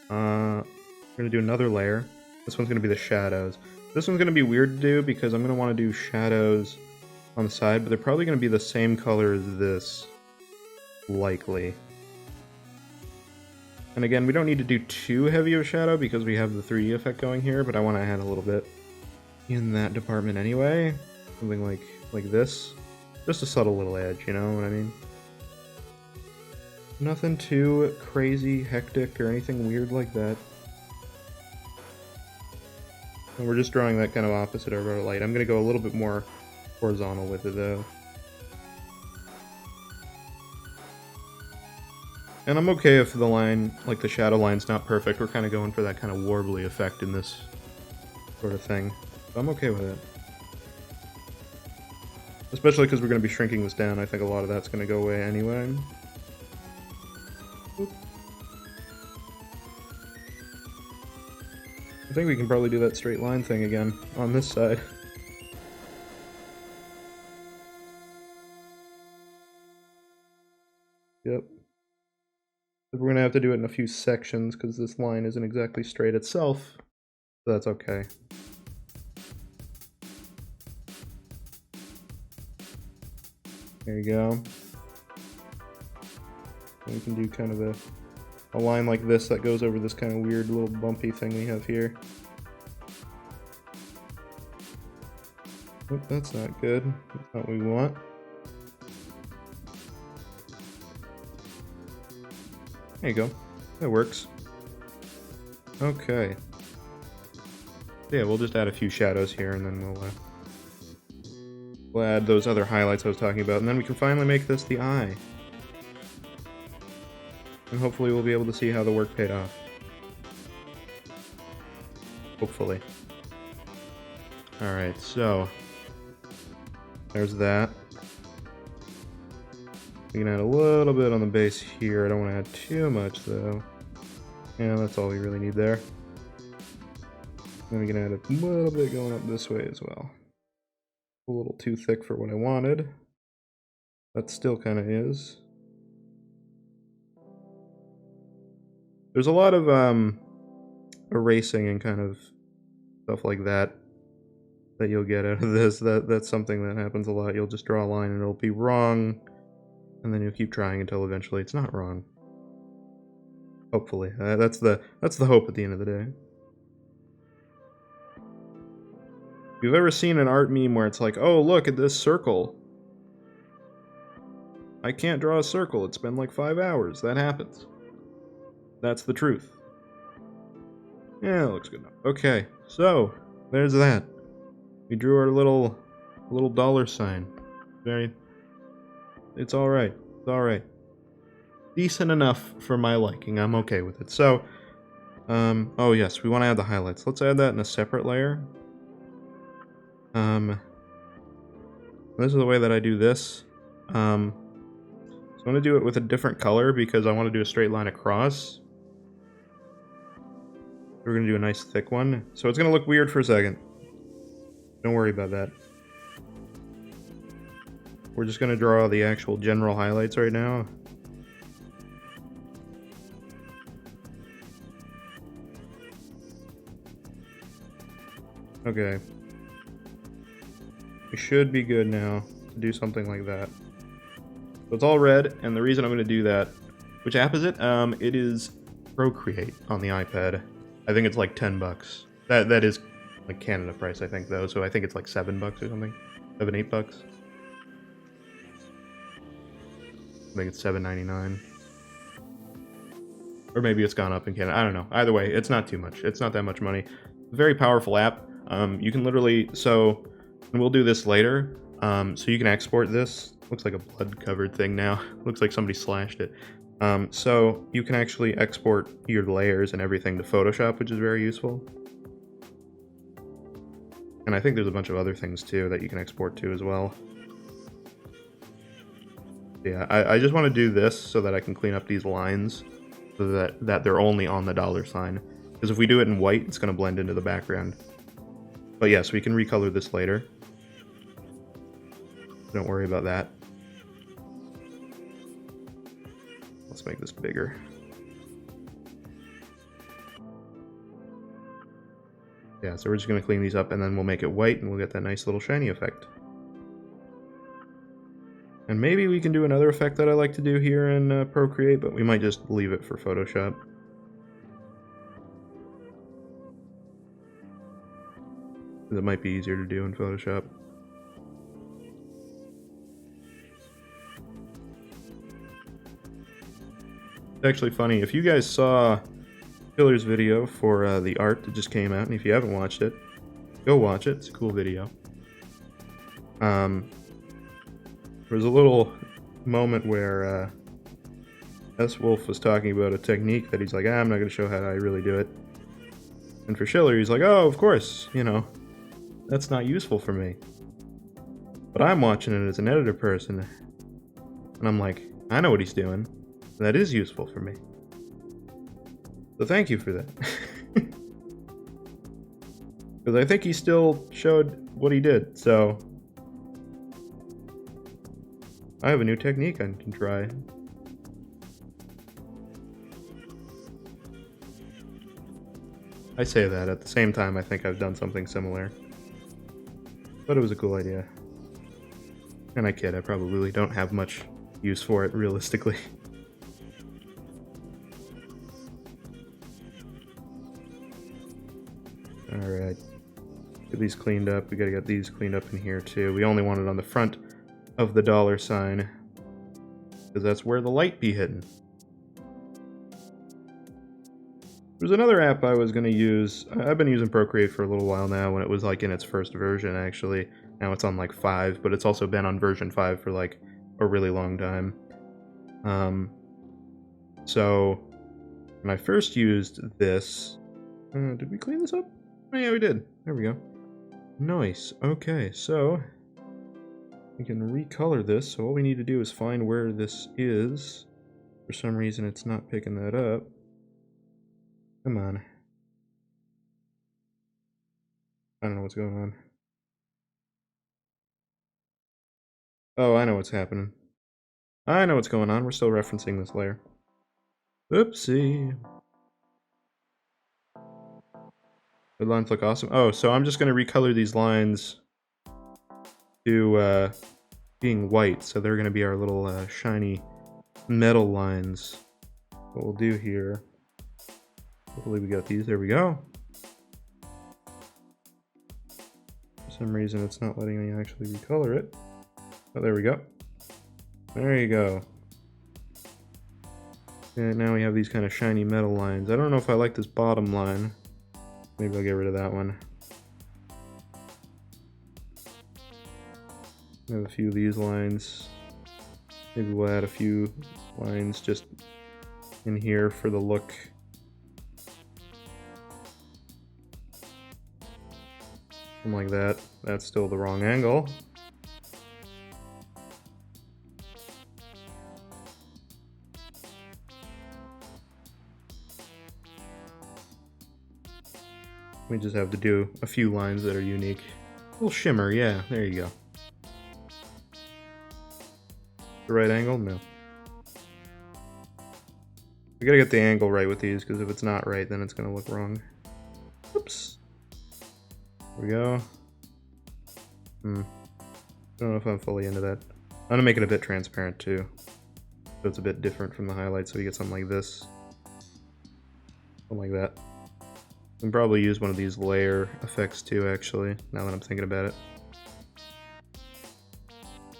Speaker 1: We're gonna do another layer. This one's gonna be the shadows. This one's gonna be weird to do because I'm gonna want to do shadows on the side, but they're probably gonna be the same color as this, likely. And again, we don't need to do too heavy of a shadow because we have the 3D effect going here, but I want to add a little bit in that department anyway. Something like this. Just a subtle little edge, you know what I mean? Nothing too crazy, hectic, or anything weird like that. And we're just drawing that kind of opposite of our light. I'm going to go a little bit more horizontal with it, though. And I'm okay if the line, like the shadow line's not perfect. We're kind of going for that kind of warbly effect in this sort of thing. So I'm okay with it. Especially because we're going to be shrinking this down. I think a lot of that's going to go away anyway. Oop. I think we can probably do that straight line thing again on this side. Yep. We're going to have to do it in a few sections because this line isn't exactly straight itself. So that's okay. There you go. And we can do kind of a line like this that goes over this kind of weird little bumpy thing we have here. Oh, that's not good. That's not what we want. There you go. That works. Okay. Yeah, we'll just add a few shadows here and then we'll add those other highlights I was talking about, and then we can finally make this the eye. And hopefully we'll be able to see how the work paid off. Hopefully. Alright, so there's that. We can add a little bit on the base here. I don't want to add too much though. Yeah, that's all we really need there. Then we can add a little bit going up this way as well. A little too thick for what I wanted. That still kind of is. There's a lot of erasing and kind of stuff like that you'll get out of this. That's something that happens a lot. You'll just draw a line and it'll be wrong, and then you'll keep trying until eventually it's not wrong. Hopefully, that's the hope at the end of the day. If you've ever seen an art meme where it's like, oh, look at this circle. I can't draw a circle. It's been like 5 hours. That happens. That's the truth. Yeah, it looks good enough. Okay, so there's that. We drew our little dollar sign. It's all right. It's all right. Decent enough for my liking. I'm okay with it. So, oh yes, we want to add the highlights. Let's add that in a separate layer. This is the way that I do this. So I'm going to do it with a different color because I want to do a straight line across. We're going to do a nice thick one. So it's going to look weird for a second. Don't worry about that. We're just going to draw the actual general highlights right now. Okay. We should be good now to do something like that. So it's all red, and the reason I'm going to do that... Which app is it? It is Procreate on the iPad. I think it's like 10 bucks. That is like Canada price, I think, though, so I think it's like 7 bucks or something. 7, 8 bucks. I think it's $7.99. Or maybe it's gone up in Canada. I don't know. Either way, it's not too much. It's not that much money. Very powerful app. You can literally... So, and we'll do this later. So you can export this. Looks like a blood-covered thing now. Looks like somebody slashed it. So you can actually export your layers and everything to Photoshop, which is very useful. And I think there's a bunch of other things, too, that you can export to as well. Yeah, I just want to do this so that I can clean up these lines so that they're only on the dollar sign. Because if we do it in white, it's going to blend into the background. But yes, we can recolor this later. Don't worry about that. Let's make this bigger. Yeah, so we're just going to clean these up and then we'll make it white and we'll get that nice little shiny effect. And maybe we can do another effect that I like to do here in Procreate, but we might just leave it for Photoshop. It might be easier to do in Photoshop. It's actually funny, if you guys saw Schiller's video for the art that just came out, and if you haven't watched it, go watch it. It's a cool video. There was a little moment where S. Wolf was talking about a technique that he's like, I'm not going to show how I really do it. And for Schiller, he's like, oh, of course, you know, that's not useful for me. But I'm watching it as an editor person. And I'm like, I know what he's doing. And that is useful for me. So thank you for that. Because I think he still showed what he did, so... I have a new technique I can try. I say that, at the same time I think I've done something similar. But it was a cool idea. And I kid, I probably don't have much use for it, realistically. Alright. Get these cleaned up. We gotta get these cleaned up in here too. We only want it on the front of the dollar sign, because that's where the light be hidden. There's another app I was going to use. I've been using Procreate for a little while now, when it was like in its first version, actually. Now it's on like 5, but it's also been on version 5 for like a really long time. So when I first used this, did we clean this up? Oh yeah, we did. There we go. Nice. Okay, so we can recolor this. So all we need to do is find where this is. For some reason, it's not picking that up. Come on. I don't know what's going on. Oh, I know what's happening. I know what's going on. We're still referencing this layer. Oopsie. The lines look awesome. Oh, so I'm just going to recolor these lines to being white, so they're going to be our little shiny metal lines. What we'll do here, hopefully we got these, there we go. For some reason it's not letting me actually recolor it. Oh, there we go. There you go. And now we have these kind of shiny metal lines. I don't know if I like this bottom line. Maybe I'll get rid of that one. I have a few of these lines. Maybe we'll add a few lines just in here for the look. Something like that. That's still the wrong angle. We just have to do a few lines that are unique. A little shimmer, yeah, there you go. The right angle? No. We gotta get the angle right with these, because if it's not right, then it's gonna look wrong. Oops. There we go. I don't know if I'm fully into that. I'm gonna make it a bit transparent too, so it's a bit different from the highlights, so you get something like this. Something like that. I can probably use one of these layer effects too, actually, now that I'm thinking about it.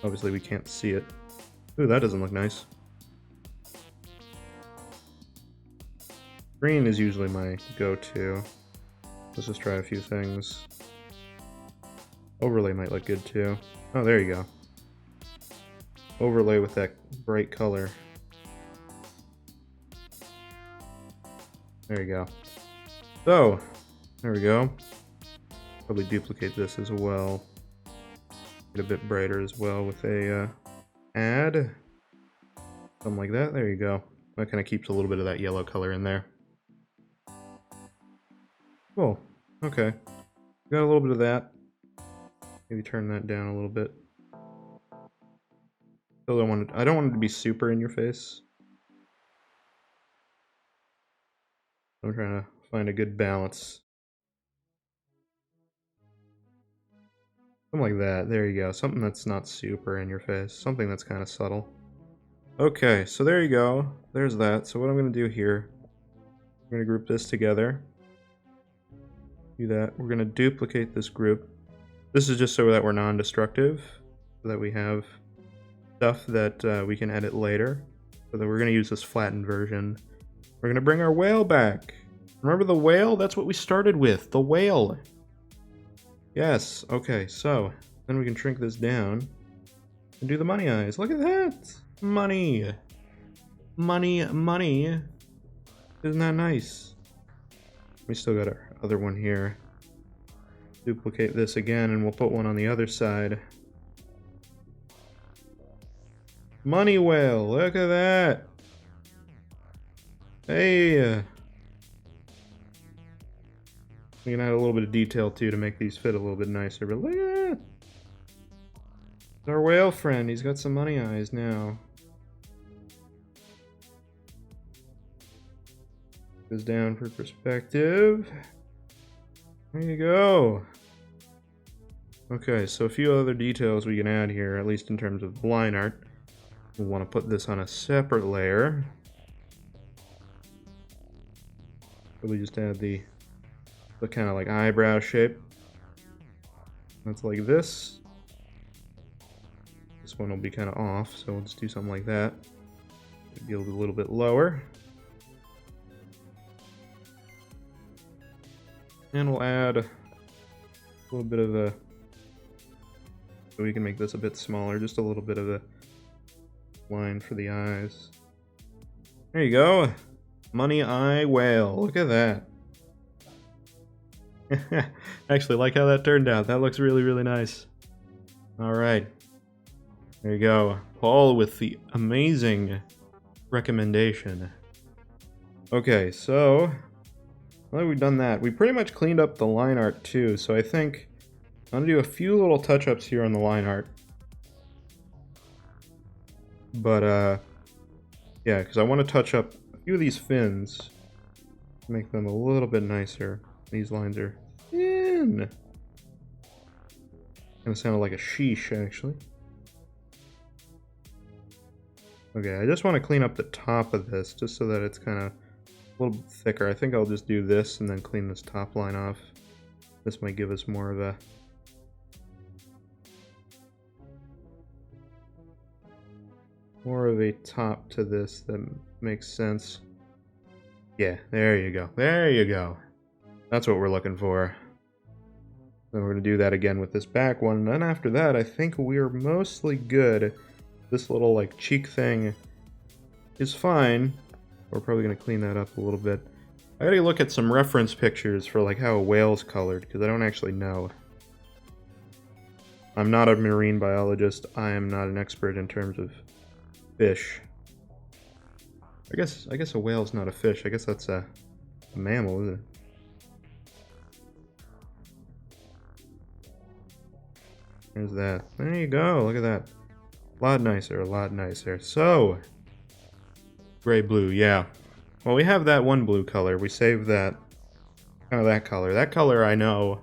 Speaker 1: Obviously we can't see it. Ooh, that doesn't look nice. Green is usually my go-to. Let's just try a few things. Overlay might look good too. Oh, there you go. Overlay with that bright color. There you go. So, there we go. Probably duplicate this as well. Get a bit brighter as well with a add. Something like that. There you go. That kind of keeps a little bit of that yellow color in there. Cool. Okay. Got a little bit of that. Maybe turn that down a little bit. Still don't want it, I don't want it to be super in your face. I'm trying to find a good balance. Something like that. There you go. Something that's not super in your face. Something that's kind of subtle. Okay, so there you go. There's that. So what I'm going to do here, I'm going to group this together. Do that. We're going to duplicate this group. This is just so that we're non-destructive, so that we have stuff that we can edit later. So that we're going to use this flattened version. We're going to bring our whale back. Remember the whale? That's what we started with. The whale. Yes. Okay, so then we can shrink this down and do the money eyes. Look at that. Money. Money, money. Isn't that nice? We still got our other one here. Duplicate this again and we'll put one on the other side. Money whale, look at that. Hey. We can add a little bit of detail too to make these fit a little bit nicer, but look at that. It's our whale friend, he's got some money eyes now. Goes down for perspective. There you go. Okay, so a few other details we can add here, at least in terms of line art. We'll want to put this on a separate layer. Probably just add the kind of like eyebrow shape. That's like this. This one will be kind of off, so we'll just do something like that. Maybe a little bit lower. And we'll add a little bit of a, so we can make this a bit smaller, just a little bit of a line for the eyes. There you go. Money eye whale. Look at that. Actually, like how that turned out. That looks really, really nice. Alright. There you go. Paul with the amazing recommendation. Okay, so now that we've done that, we pretty much cleaned up the line art too, so I think I'm gonna do a few little touch-ups here on the line art. But, yeah, because I want to touch up a few of these fins, make them a little bit nicer. These lines are in. Kind of sounded like a sheesh, actually. Okay, I just want to clean up the top of this, just so that it's kind of a little bit thicker. I think I'll just do this and then clean this top line off. This might give us more of a... top to this that makes sense. Yeah, there you go. There you go. That's what we're looking for. Then we're going to do that again with this back one. And then after that, I think we're mostly good. This little, like, cheek thing is fine. We're probably going to clean that up a little bit. I gotta look at some reference pictures for, like, how a whale's colored, because I don't actually know. I'm not a marine biologist. I am not an expert in terms of fish. I guess a whale's not a fish. I guess that's a mammal, isn't it? There's that. There you go. Look at that. A lot nicer, a lot nicer. So, gray blue, yeah. Well, we have that one blue color. We saved that. Kind of that color. That color I know.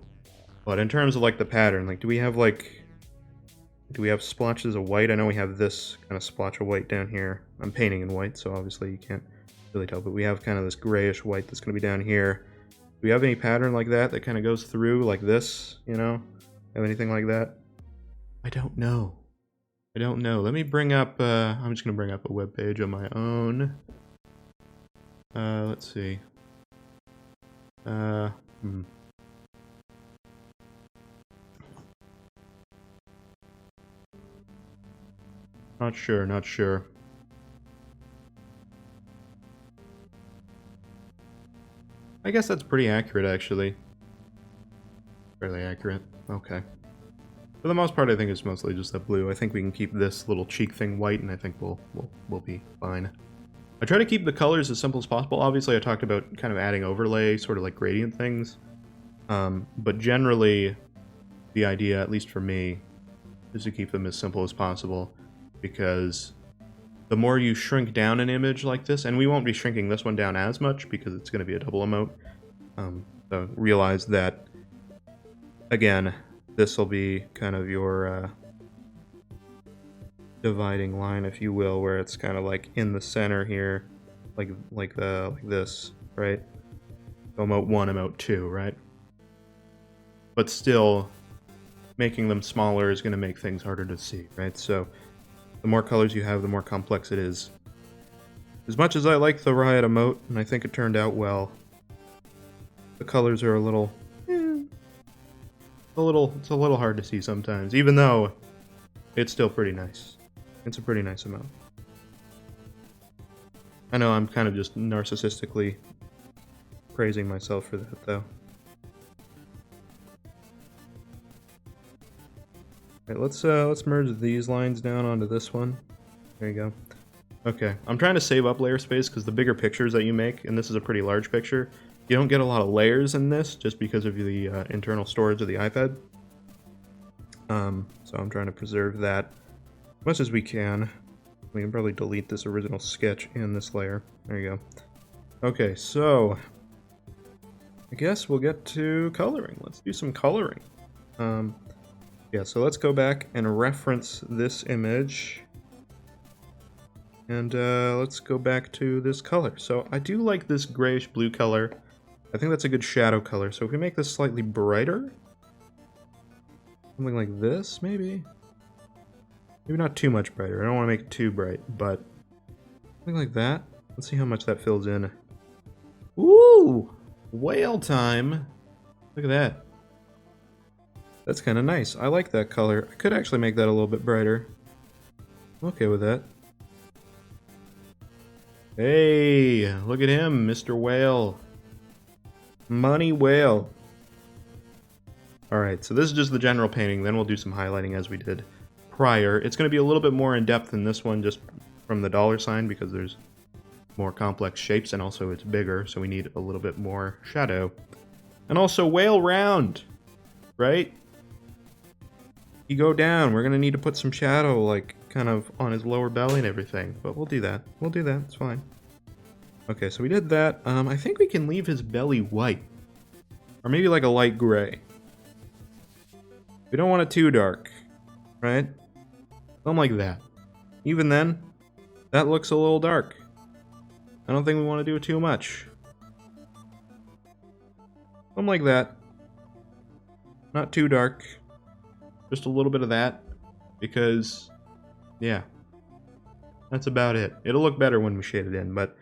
Speaker 1: But in terms of, like, the pattern, like, do we have splotches of white? I know we have this kind of splotch of white down here. I'm painting in white, so obviously you can't really tell, but we have kind of this grayish white that's going to be down here. Do we have any pattern like that that kind of goes through, like this, you know? Have anything like that? I don't know. I don't know. Let me bring up, I'm just going to bring up a web page on my own. Let's see. Not sure, not sure. I guess that's pretty accurate, actually. Fairly accurate. Okay. For the most part, I think it's mostly just that blue. I think we can keep this little cheek thing white, and I think we'll be fine. I try to keep the colors as simple as possible. Obviously, I talked about kind of adding overlay, sort of like gradient things. But generally, the idea, at least for me, is to keep them as simple as possible. Because the more you shrink down an image like this, and we won't be shrinking this one down as much because it's going to be a double emote. So realize that, again, this will be kind of your dividing line, if you will, where it's kind of like in the center here, like this, right? Emote 1, emote 2, right? But still, making them smaller is going to make things harder to see, right? So the more colors you have, the more complex it is. As much as I like the Riot emote, and I think it turned out well, the colors are a little it's a little hard to see sometimes, even though it's still pretty nice. It's a pretty nice emote. I know I'm kind of just narcissistically praising myself for that, though. Alright, let's merge these lines down onto this one. There you go. Okay, I'm trying to save up layer space because the bigger pictures that you make, and this is a pretty large picture, you don't get a lot of layers in this just because of the internal storage of the iPad. So I'm trying to preserve that as much as we can. We can probably delete this original sketch in this layer. There you go. Okay, so I guess we'll get to coloring. Let's do some coloring. Yeah, so let's go back and reference this image. And let's go back to this color. So I do like this grayish blue color. I think that's a good shadow color. So if we make this slightly brighter, something like this, maybe? Maybe not too much brighter. I don't want to make it too bright, but something like that. Let's see how much that fills in. Ooh! Whale time! Look at that. That's kind of nice. I like that color. I could actually make that a little bit brighter. I'm okay with that. Hey, look at him, Mr. Whale. Money Whale. Alright, so this is just the general painting, then we'll do some highlighting as we did prior. It's going to be a little bit more in depth than this one, just from the dollar sign, because there's more complex shapes, and also it's bigger, so we need a little bit more shadow. And also whale round, right? You go down, we're going to need to put some shadow, like, kind of on his lower belly and everything, but we'll do that. We'll do that, it's fine. Okay, so we did that. I think we can leave his belly white. Or maybe like a light gray. We don't want it too dark, right? Something like that. Even then, that looks a little dark. I don't think we want to do it too much. Something like that. Not too dark. Just a little bit of that. Because, yeah. That's about it. It'll look better when we shade it in, but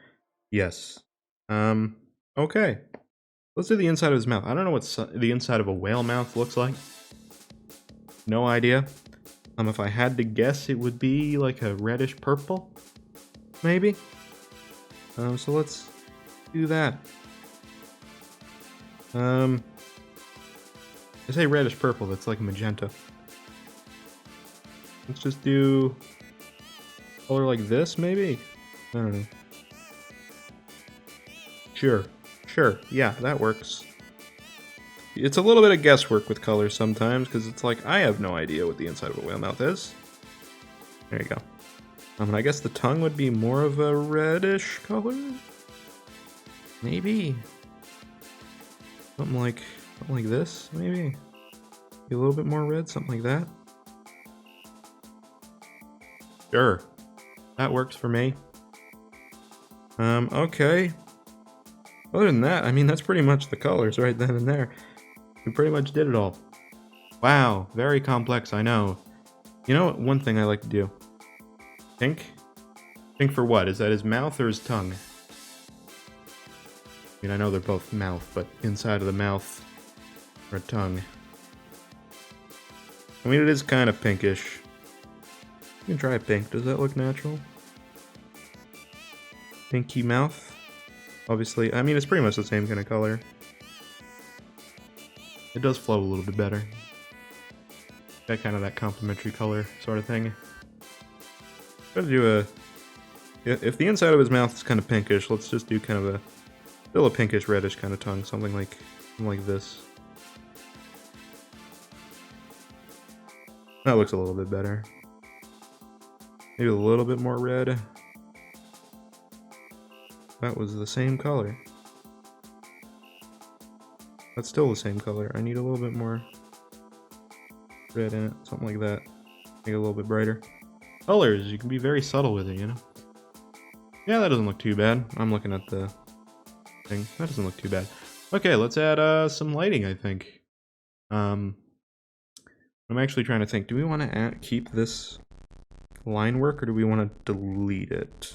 Speaker 1: yes. Okay. Let's do the inside of his mouth. I don't know what the inside of a whale mouth looks like. No idea. If I had to guess, it would be like a reddish purple, maybe. So let's do that. I say reddish purple. That's like magenta. Let's just do color like this, maybe. I don't know. Sure. Yeah, that works. It's a little bit of guesswork with colors sometimes, because it's like, I have no idea what the inside of a whale mouth is. There you go. And I guess the tongue would be more of a reddish color? Maybe. Something like this, maybe? Be a little bit more red, something like that. Sure. That works for me. Okay. Other than that, I mean, that's pretty much the colors right then and there. We pretty much did it all. Wow, very complex, I know. You know what, one thing I like to do? Think? Think for what? Is that his mouth or his tongue? I mean, I know they're both mouth, but inside of the mouth or tongue. I mean, it is kind of pinkish. You can try pink. Does that look natural? Pinky mouth? Obviously, I mean, it's pretty much the same kind of color. It does flow a little bit better. Got kind of that complementary color sort of thing. Try to do a... If the inside of his mouth is kind of pinkish, let's just do kind of a... Still a pinkish reddish kind of tongue, something like this. That looks a little bit better. Maybe a little bit more red. That was the same color. That's still the same color. I need a little bit more red in it, something like that. Make it a little bit brighter. Colors, you can be very subtle with it, you know? Yeah, that doesn't look too bad. I'm looking at the thing. That doesn't look too bad. Okay, let's add some lighting, I think. I'm actually trying to think, do we want to keep this line work, or do we want to delete it?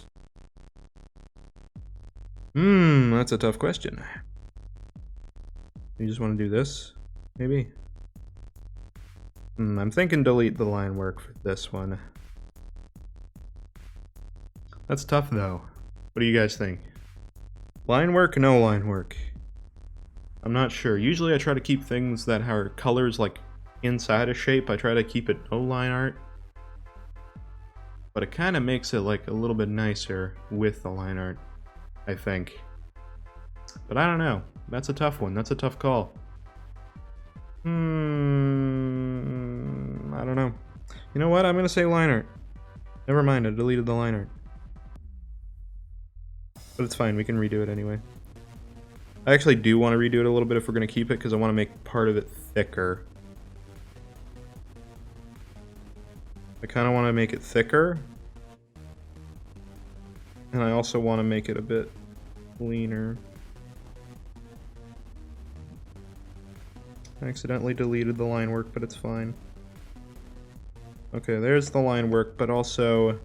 Speaker 1: That's a tough question. You just want to do this, maybe? I'm thinking delete the line work for this one. That's tough, though. What do you guys think? Line work, no line work? I'm not sure. Usually I try to keep things that are colors like inside a shape. I try to keep it no line art. But it kind of makes it like a little bit nicer with the line art, I think. But I don't know. That's a tough one. That's a tough call. I don't know. You know what? I'm gonna say line art. Never mind, I deleted the line art. But it's fine, we can redo it anyway. I actually do want to redo it a little bit if we're gonna keep it, because I want to make part of it thicker. I kind of want to make it thicker. And I also want to make it a bit leaner. I accidentally deleted the line work, but it's fine. Okay, there's the line work, but also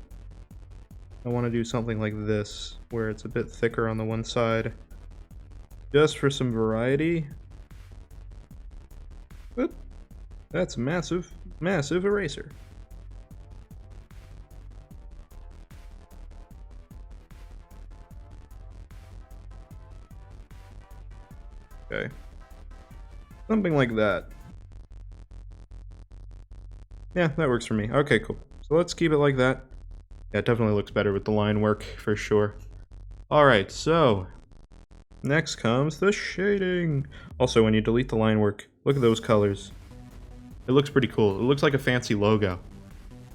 Speaker 1: I want to do something like this, where it's a bit thicker on the one side. Just for some variety. But that's massive, massive eraser. Okay. Something like that. Yeah, that works for me. Okay, cool. So let's keep it like that. Yeah, it definitely looks better with the line work, for sure. Alright, so next comes the shading. Also, when you delete the line work, look at those colors. It looks pretty cool. It looks like a fancy logo.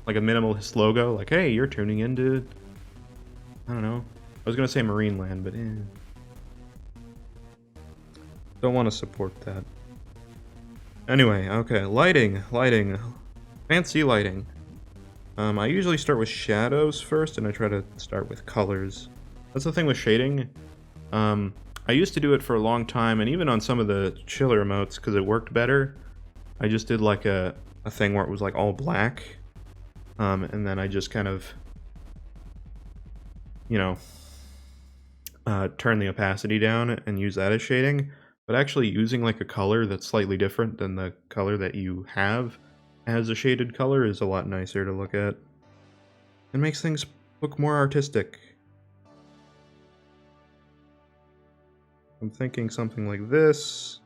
Speaker 1: Like a minimalist logo. Like, hey, you're tuning into... I don't know. I was gonna say Marine Land, but Don't want to support that. Anyway, okay, lighting. Fancy lighting. I usually start with shadows first, and I try to start with colors. That's the thing with shading. I used to do it for a long time, and even on some of the Schiller emotes, because it worked better, I just did like a thing where it was like all black, and then I just kind of, you know, turn the opacity down and use that as shading. But actually using like a color that's slightly different than the color that you have as a shaded color is a lot nicer to look at. It makes things look more artistic. I'm thinking something like this.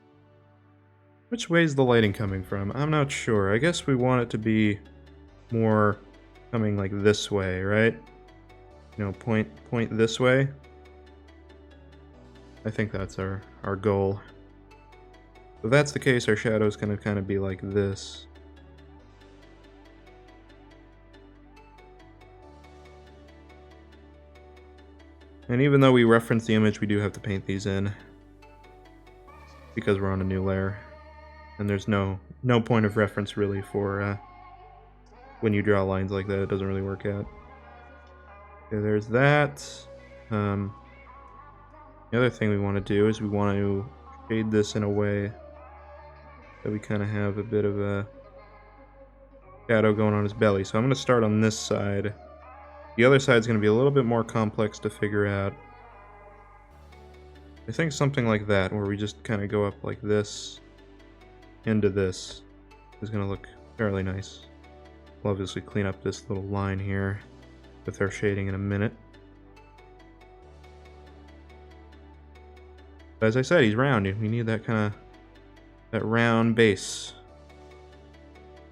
Speaker 1: Which way is the lighting coming from? I'm not sure. I guess we want it to be more coming like this way, right? You know, point this way. I think that's our goal. If that's the case, our shadow's gonna kind of be like this. And even though we reference the image, we do have to paint these in because we're on a new layer. And there's no point of reference really for when you draw lines like that. It doesn't really work out. Okay, there's that. The other thing we want to do is we want to shade this in a way that we kind of have a bit of a shadow going on his belly. So I'm going to start on this side. The other side's going to be a little bit more complex to figure out. I think something like that, where we just kind of go up like this into this, is going to look fairly nice. We'll obviously clean up this little line here with our shading in a minute. But as I said, he's round. We need that kind of, that round base.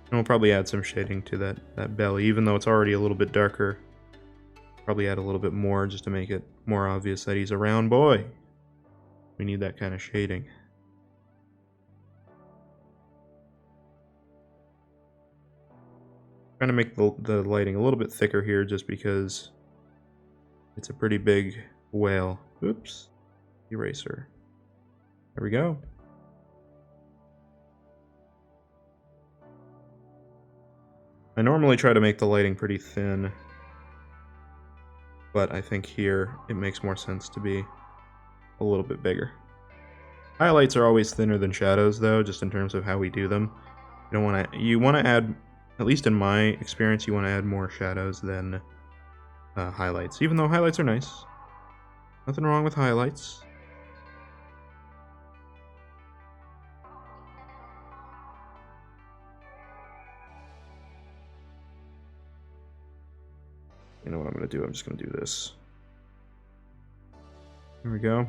Speaker 1: And we'll probably add some shading to that belly, even though it's already a little bit darker. Probably add a little bit more just to make it more obvious that he's a round boy. We need that kind of shading. Trying to make the lighting a little bit thicker here just because it's a pretty big whale. Oops. Eraser. There we go. I normally try to make the lighting pretty thin, but I think here it makes more sense to be a little bit bigger. Highlights are always thinner than shadows though, just in terms of how we do them. You want to add, at least in my experience, you want to add more shadows than highlights, even though highlights are nice. Nothing wrong with highlights. You know what I'm going to do? I'm just going to do this. There we go.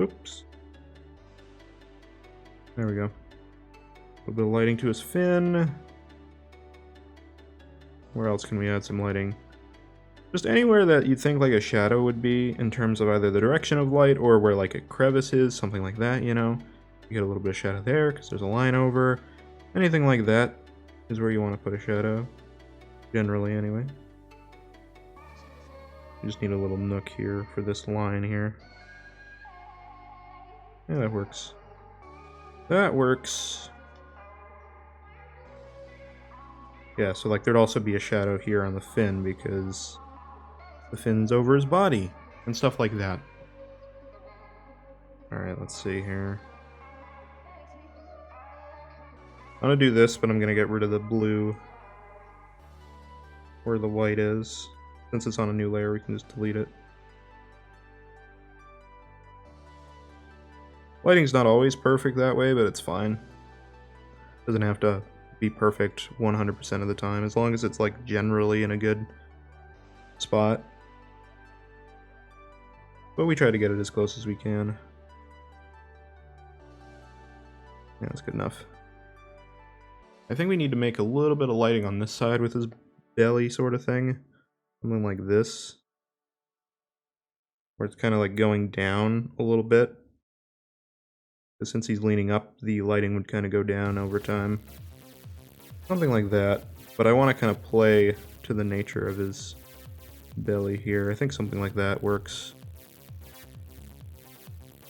Speaker 1: Oops. There we go. A little bit of lighting to his fin. Where else can we add some lighting? Just anywhere that you'd think like a shadow would be in terms of either the direction of light or where like a crevice is, something like that, you know? You get a little bit of shadow there because there's a line over. Anything like that is where you want to put a shadow. Generally, anyway. You just need a little nook here for this line here. Yeah, that works. That works. Yeah, so like there'd also be a shadow here on the fin because the fin's over his body and stuff like that. Alright, let's see here. I'm gonna do this, but I'm gonna get rid of the blue where the white is. Since it's on a new layer, we can just delete it. Lighting's not always perfect that way, but it's fine. Doesn't have to be perfect 100% of the time, as long as it's like generally in a good spot. But we try to get it as close as we can. Yeah, that's good enough. I think we need to make a little bit of lighting on this side with his belly sort of thing. Something like this. Where it's kind of like going down a little bit. But since he's leaning up, the lighting would kind of go down over time. Something like that. But I want to kind of play to the nature of his belly here. I think something like that works.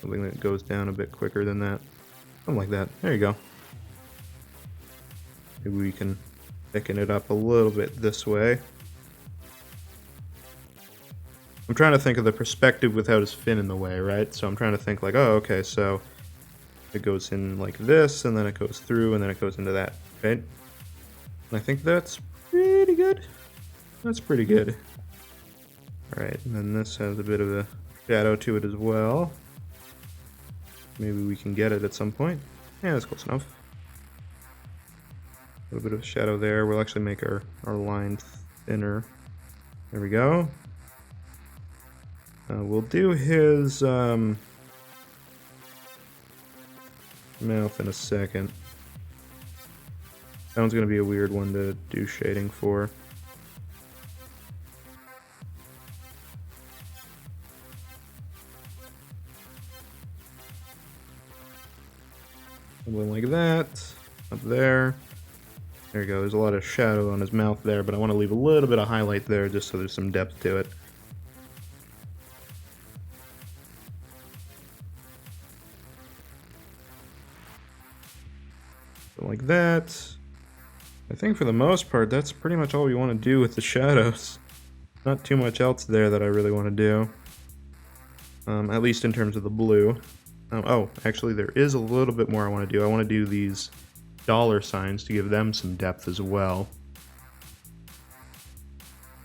Speaker 1: Something that goes down a bit quicker than that. Something like that. There you go. Maybe we can thicken it up a little bit this way. I'm trying to think of the perspective without his fin in the way, right? So I'm trying to think like, oh, okay, so it goes in like this, and then it goes through, and then it goes into that, right? And I think that's pretty good. That's pretty good. Alright, and then this has a bit of a shadow to it as well. Maybe we can get it at some point. Yeah, that's close enough. A little bit of shadow there. We'll actually make our line thinner. There we go. We'll do his mouth in a second. That one's going to be a weird one to do shading for. Something like that. Up there. There you go. There's a lot of shadow on his mouth there, but I want to leave a little bit of highlight there just so there's some depth to it. Like that. I think for the most part, that's pretty much all we want to do with the shadows. Not too much else there that I really want to do. At least in terms of the blue. Oh, actually there is a little bit more I want to do. I want to do these dollar signs to give them some depth as well.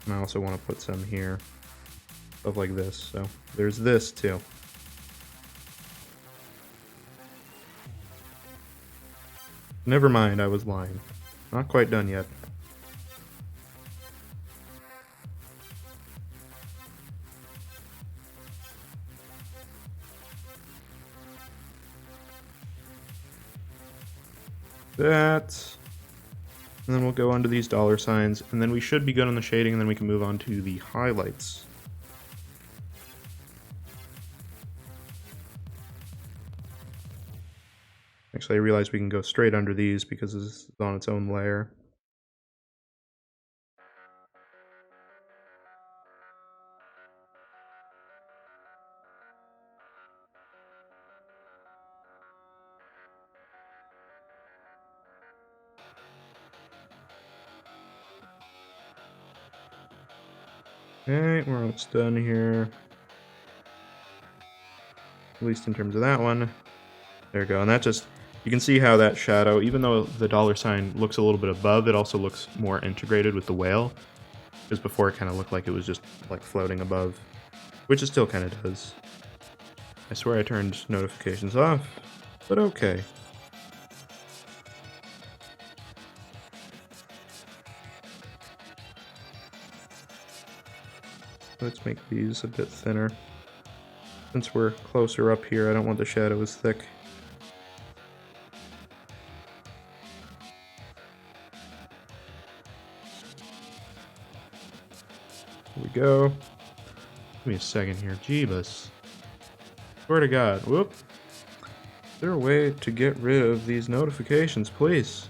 Speaker 1: And I also want to put some here. Stuff like this. So there's this too. Never mind, I was lying. Not quite done yet. That. And then we'll go onto these dollar signs, and then we should be good on the shading, and then we can move on to the highlights. Actually, I realize we can go straight under these because this is on its own layer. Okay, we're almost done here. At least in terms of that one. There we go, and that just, you can see how that shadow, even though the dollar sign looks a little bit above, it also looks more integrated with the whale. Because before it kind of looked like it was just like floating above, which it still kind of does. I swear I turned notifications off, but okay. Let's make these a bit thinner. Since we're closer up here, I don't want the shadow as thick. Here we go. Give me a second here. Jeebus. Swear to God. Whoop. Is there a way to get rid of these notifications, please?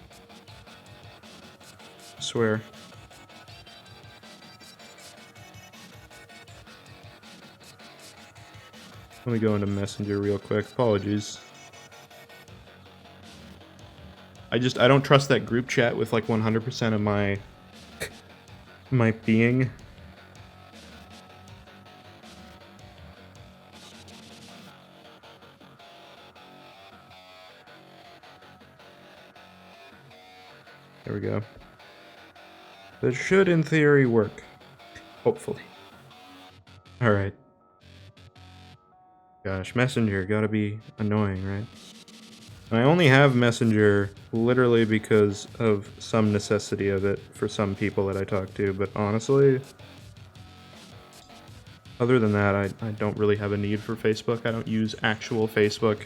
Speaker 1: I swear. Let me go into Messenger real quick. Apologies. I don't trust that group chat with like 100% of my being. There we go. That should, in theory, work. Hopefully. Alright. Gosh, Messenger gotta be annoying, right? I only have Messenger literally because of some necessity of it for some people that I talk to, but honestly, other than that, I don't really have a need for Facebook. I don't use actual Facebook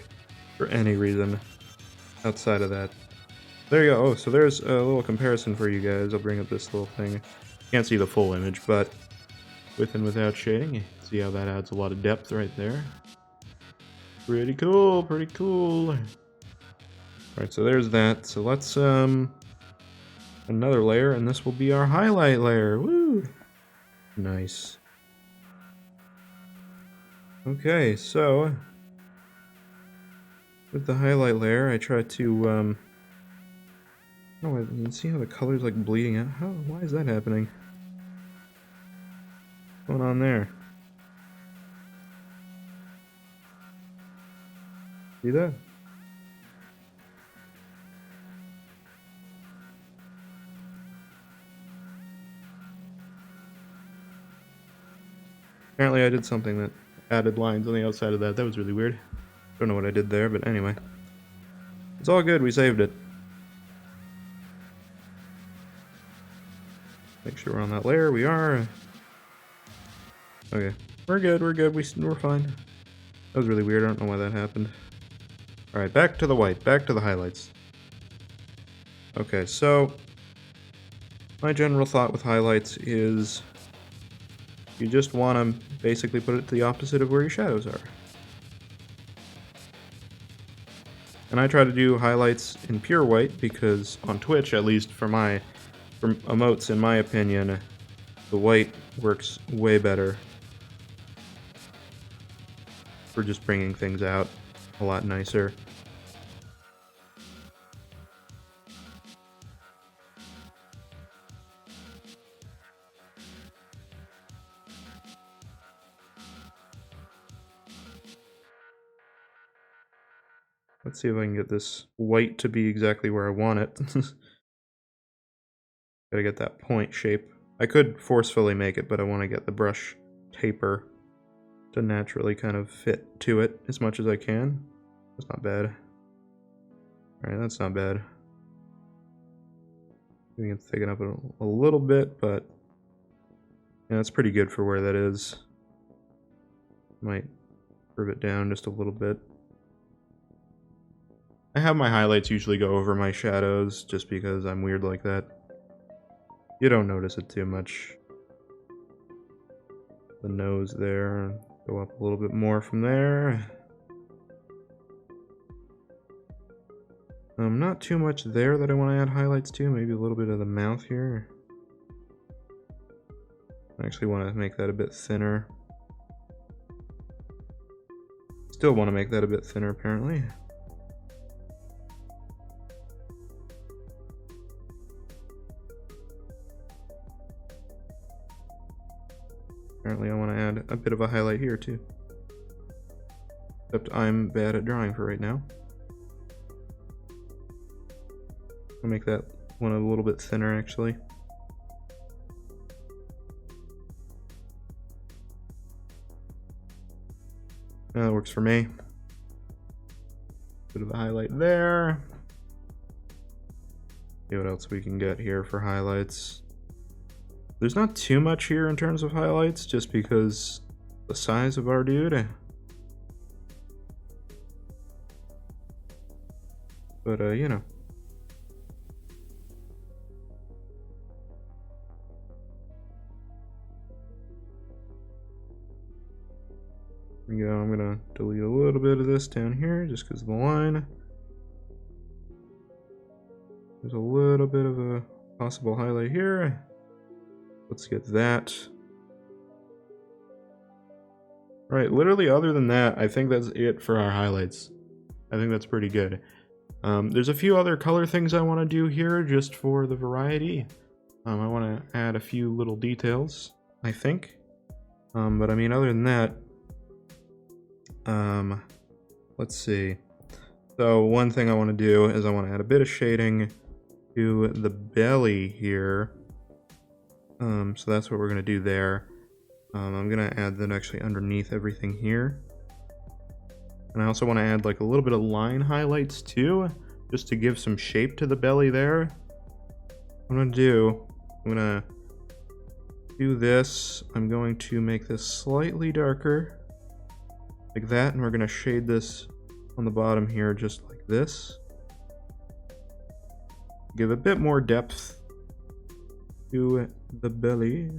Speaker 1: for any reason outside of that. There you go. Oh, so there's a little comparison for you guys. I'll bring up this little thing. Can't see the full image, but with and without shading, you see how that adds a lot of depth right there. Pretty cool, pretty cool. Alright, so there's that. So let's, another layer, and this will be our highlight layer. Woo! Nice. Okay, so with the highlight layer, I try to, oh, you can see how the color's like bleeding out. Why is that happening? What's going on there? See that? Apparently I did something that added lines on the outside of that. That was really weird. Don't know what I did there, but anyway. It's all good, we saved it. Make sure we're on that layer, we are. Okay, we're good, we're fine. That was really weird, I don't know why that happened. Alright, back to the white, back to the highlights. Okay, so my general thought with highlights is you just want to basically put it to the opposite of where your shadows are. And I try to do highlights in pure white because on Twitch, at least for emotes, in my opinion, the white works way better for just bringing things out a lot nicer. Let's see if I can get this white to be exactly where I want it. Gotta get that point shape. I could forcefully make it, but I want to get the brush taper to naturally kind of fit to it as much as I can. That's not bad. Alright, that's not bad. We can thicken up a little bit, but yeah, that's pretty good for where that is. Might curve it down just a little bit. I have my highlights usually go over my shadows just because I'm weird like that. You don't notice it too much. The nose there, go up a little bit more from there. Not too much there that I want to add highlights to, maybe a little bit of the mouth here. I actually want to make that a bit thinner. Still want to make that a bit thinner apparently. Apparently I want to add a bit of a highlight here too. Except I'm bad at drawing for right now. I'll make that one a little bit thinner actually. That works for me. Bit of a highlight there. See what else we can get here for highlights. There's not too much here in terms of highlights, just because the size of our dude. But, you know. There we go, I'm gonna delete a little bit of this down here, just because of the line. There's a little bit of a possible highlight here. Let's get that. Right, literally other than that, I think that's it for our highlights. I think that's pretty good. There's a few other color things I want to do here just for the variety. I want to add a few little details, I think. But I mean, other than that, let's see. So one thing I want to do is I want to add a bit of shading to the belly here. So that's what we're going to do there. I'm going to add that actually underneath everything here. And I also want to add like a little bit of line highlights too, just to give some shape to the belly there. What I'm going to do, I'm going to do this. I'm going to make this slightly darker, like that, and we're going to shade this on the bottom here just like this. Give a bit more depth to the belly,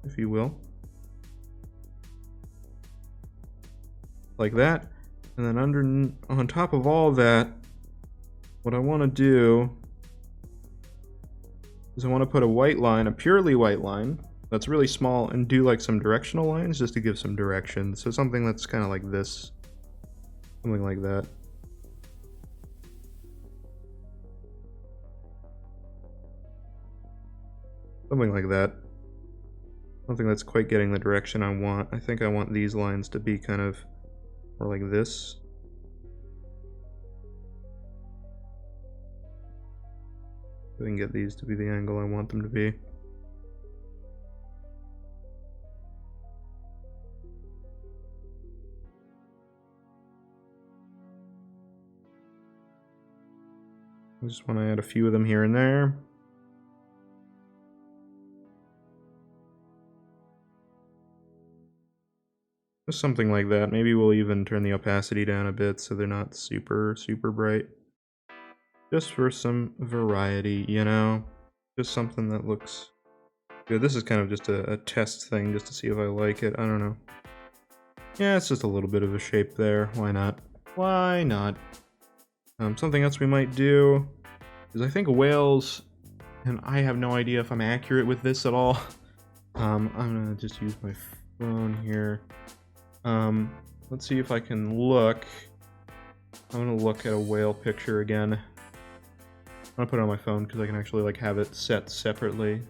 Speaker 1: if you will. Like that. And then on top of all that, what I want to do is I want to put a white line, a purely white line, that's really small and do like some directional lines just to give some direction. So something that's kind of like this, something like that. Something like that. I don't think that's quite getting the direction I want. I think I want these lines to be kind of more like this. I can get these to be the angle I want them to be. I just want to add a few of them here and there. Just something like that. Maybe we'll even turn the opacity down a bit so they're not super, super bright. Just for some variety, you know? Just something that looks good. This is kind of just a test thing just to see if I like it. I don't know. Yeah, it's just a little bit of a shape there. Why not? Why not? Something else we might do is I think whales, and I have no idea if I'm accurate with this at all. I'm gonna just use my phone here. Let's see if I can look. I'm gonna look at a whale picture again. I'm gonna put it on my phone because I can actually like have it set separately.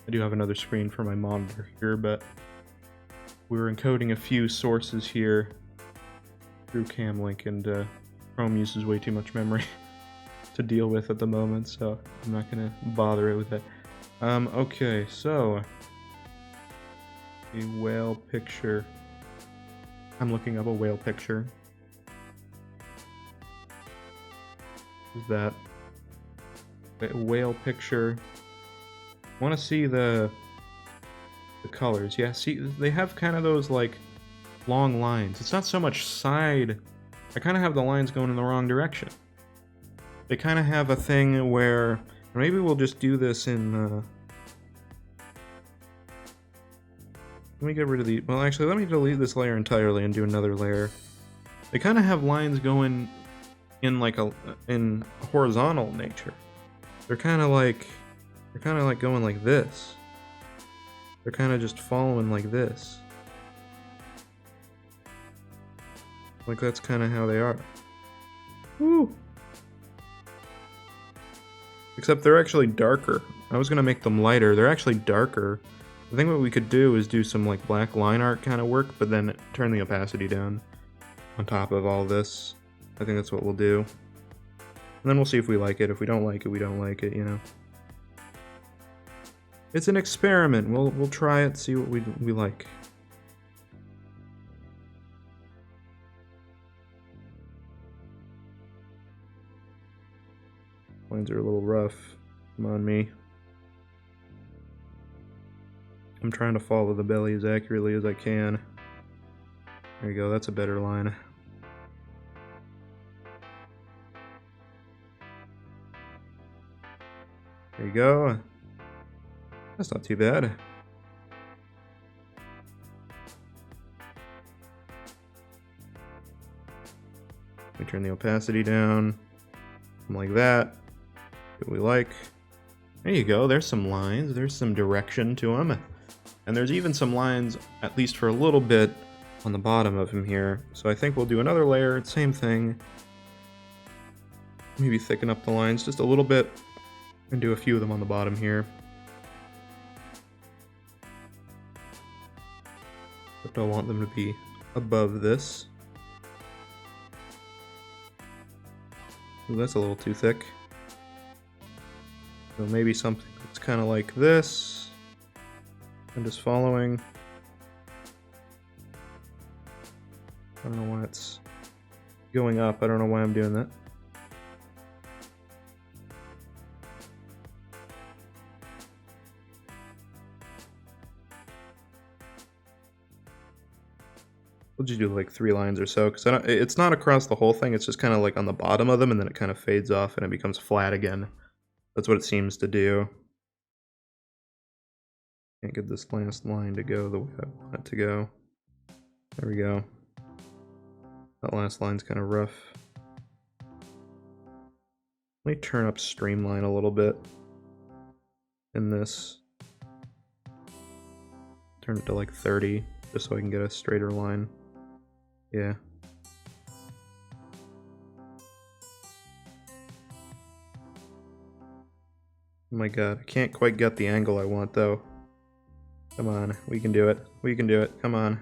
Speaker 1: I do have another screen for my monitor here, but we're encoding a few sources here through Camlink, and Chrome uses way too much memory to deal with at the moment, so I'm not gonna bother it with that. Okay, so a whale picture. I'm looking up a whale picture. Is that a whale picture? I want to see the colors. Yeah, see, they have kind of those like long lines. It's not so much side. I kind of have the lines going in the wrong direction. They kind of have a thing where maybe we'll just do this in. Let me get rid of the. Well, actually, let me delete this layer entirely and do another layer. They kind of have lines going in like in horizontal nature. They're kind of like going like this. They're kind of just following like this. Like that's kind of how they are. Woo! Except they're actually darker. I was gonna make them lighter. They're actually darker. I think what we could do is do some like black line art kind of work, but then turn the opacity down on top of all this. I think that's what we'll do. And then we'll see if we like it. If we don't like it, we don't like it, you know. It's an experiment. We'll try it, see what we like. Lines are a little rough. Come on, me. I'm trying to follow the belly as accurately as I can. There you go, that's a better line. There you go. That's not too bad. Let me turn the opacity down. Like that. What we like. There you go, there's some lines, there's some direction to them. And there's even some lines, at least for a little bit, on the bottom of him here. So I think we'll do another layer, same thing. Maybe thicken up the lines just a little bit, and do a few of them on the bottom here. But I want them to be above this. Ooh, that's a little too thick. So maybe something that's kind of like this. I'm just following. I don't know why it's going up. I don't know why I'm doing that. We'll just do like 3 lines or so, because it's not across the whole thing. It's just kind of like on the bottom of them, and then it kind of fades off and it becomes flat again. That's what it seems to do. Can't get this last line to go the way I want it to go. There we go. That last line's kind of rough. Let me turn up streamline a little bit in this. turn it to like 30, just so I can get a straighter line. Yeah. Oh my god, I can't quite get the angle I want though. Come on, we can do it. We can do it, come on.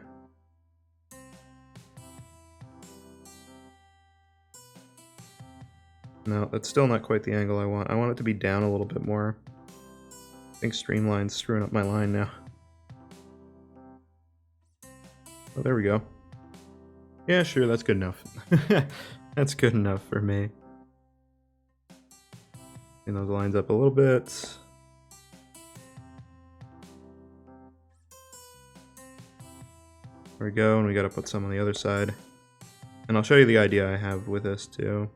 Speaker 1: No, that's still not quite the angle I want. I want it to be down a little bit more. I think Streamline's screwing up my line now. Oh, there we go. Yeah, sure, that's good enough. That's good enough for me. Getting those lines up a little bit. There we go, and we gotta put some on the other side. And I'll show you the idea I have with this too.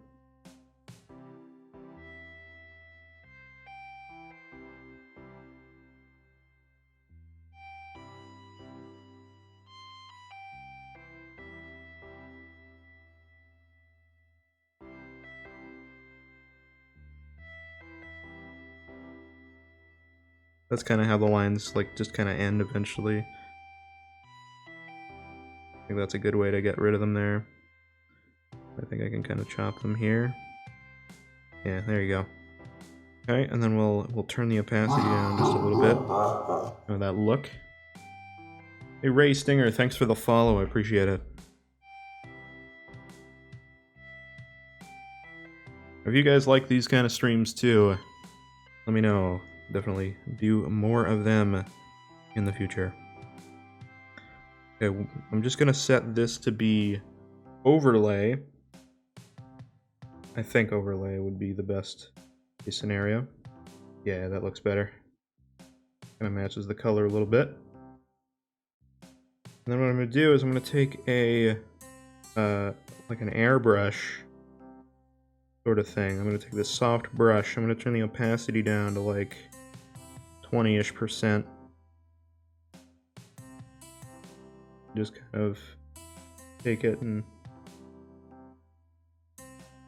Speaker 1: That's kind of how the lines like just kind of end eventually. I think that's a good way to get rid of them there. I think I can kind of chop them here. Yeah, there you go. Okay, and then we'll turn the opacity down just a little bit. Oh, that look. Hey Ray Stinger, thanks for the follow, I appreciate it. If you guys like these kind of streams too, let me know. Definitely do more of them in the future. Okay, I'm just gonna set this to be overlay. I think overlay would be the best case scenario. Yeah, that looks better. Kind of matches the color a little bit. And then what I'm gonna do is I'm gonna take a like an airbrush sort of thing. I'm gonna take this soft brush. I'm gonna turn the opacity down to like 20-ish%. Just kind of take it and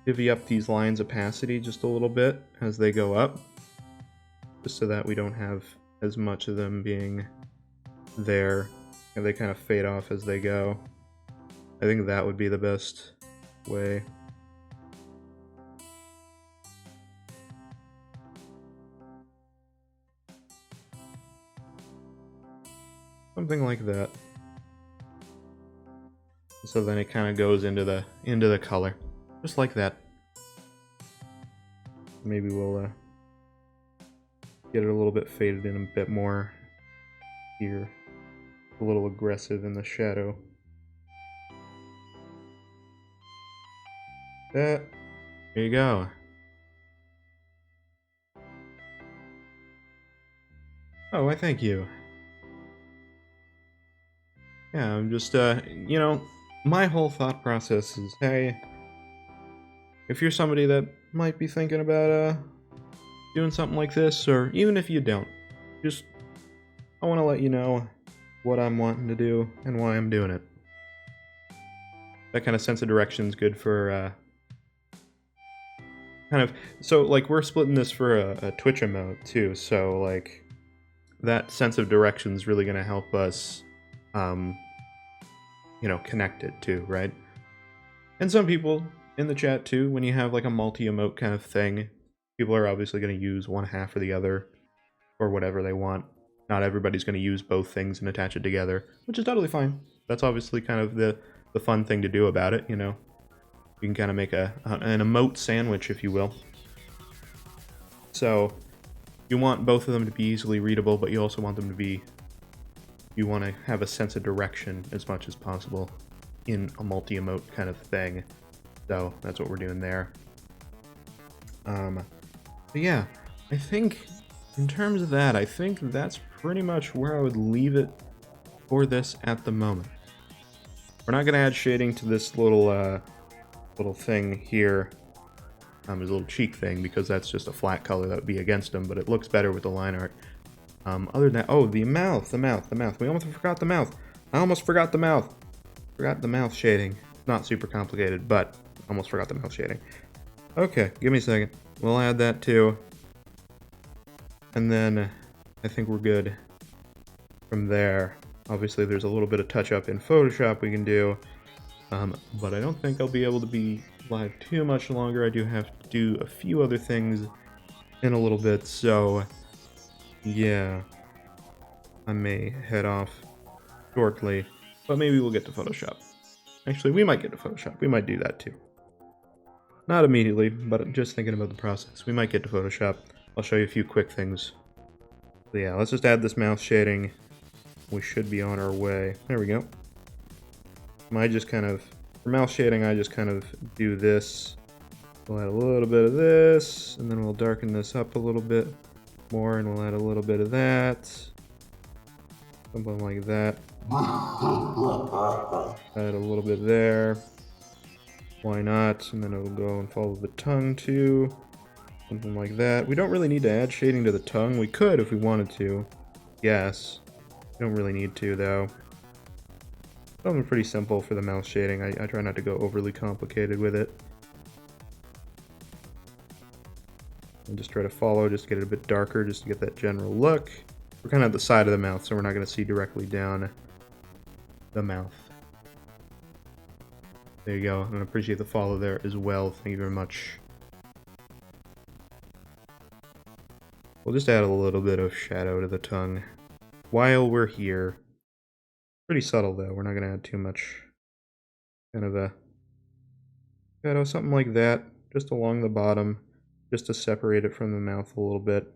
Speaker 1: divvy up these lines' opacity just a little bit as they go up, just so that we don't have as much of them being there, and they kind of fade off as they go. I think that would be the best way. Something like that. So then it kind of goes into the color, just like that. Maybe we'll get it a little bit faded in a bit more here, a little aggressive in the shadow. There you go. Oh, why thank you. Yeah, I'm just you know, my whole thought process is, hey, if you're somebody that might be thinking about doing something like this, or even if you don't, just I want to let you know what I'm wanting to do and why I'm doing it. That kind of sense of direction is good for kind of, so like we're splitting this for a Twitch emote too, so like that sense of direction is really going to help us you know, connect it too, right? And some people in the chat too, when you have like a multi-emote kind of thing, people are obviously going to use one half or the other, or whatever they want. Not everybody's going to use both things and attach it together, which is totally fine. That's obviously kind of the fun thing to do about it, you know? You can kind of make an emote sandwich, if you will. So, you want both of them to be easily readable, but you also want them to be, you want to have a sense of direction as much as possible in a multi-emote kind of thing. So that's what we're doing there. But yeah, I think in terms of that, I think that's pretty much where I would leave it for this at the moment. We're not going to add shading to this little little thing here, his little cheek thing, because that's just a flat color that would be against him, but it looks better with the line art. Other than that, oh, the mouth. We almost forgot the mouth. I almost forgot the mouth. Forgot the mouth shading. Not super complicated, but almost forgot the mouth shading. Okay, give me a second. We'll add that too. And then I think we're good from there. Obviously, there's a little bit of touch-up in Photoshop we can do, but I don't think I'll be able to be live too much longer. I do have to do a few other things in a little bit, so yeah, I may head off shortly, but maybe we'll get to Photoshop. Actually, we might get to Photoshop. We might do that too. Not immediately, but just thinking about the process. We might get to Photoshop. I'll show you a few quick things. So yeah, let's just add this mouth shading. We should be on our way. There we go. For mouth shading, I just kind of do this. We'll add a little bit of this, and then we'll darken this up a little bit more, and we'll add a little bit of that. Something like that. Add a little bit there. Why not? And then it'll go and follow the tongue too. Something like that. We don't really need to add shading to the tongue. We could if we wanted to. Yes. We don't really need to though. Something pretty simple for the mouth shading. I try not to go overly complicated with it. And just try to follow, just get it a bit darker, just to get that general look. We're kind of at the side of the mouth, so we're not going to see directly down the mouth. There you go, and I appreciate the follow there as well. Thank you very much. We'll just add a little bit of shadow to the tongue while we're here. Pretty subtle though, we're not going to add too much. Kind of a shadow, something like that, just along the bottom, just to separate it from the mouth a little bit.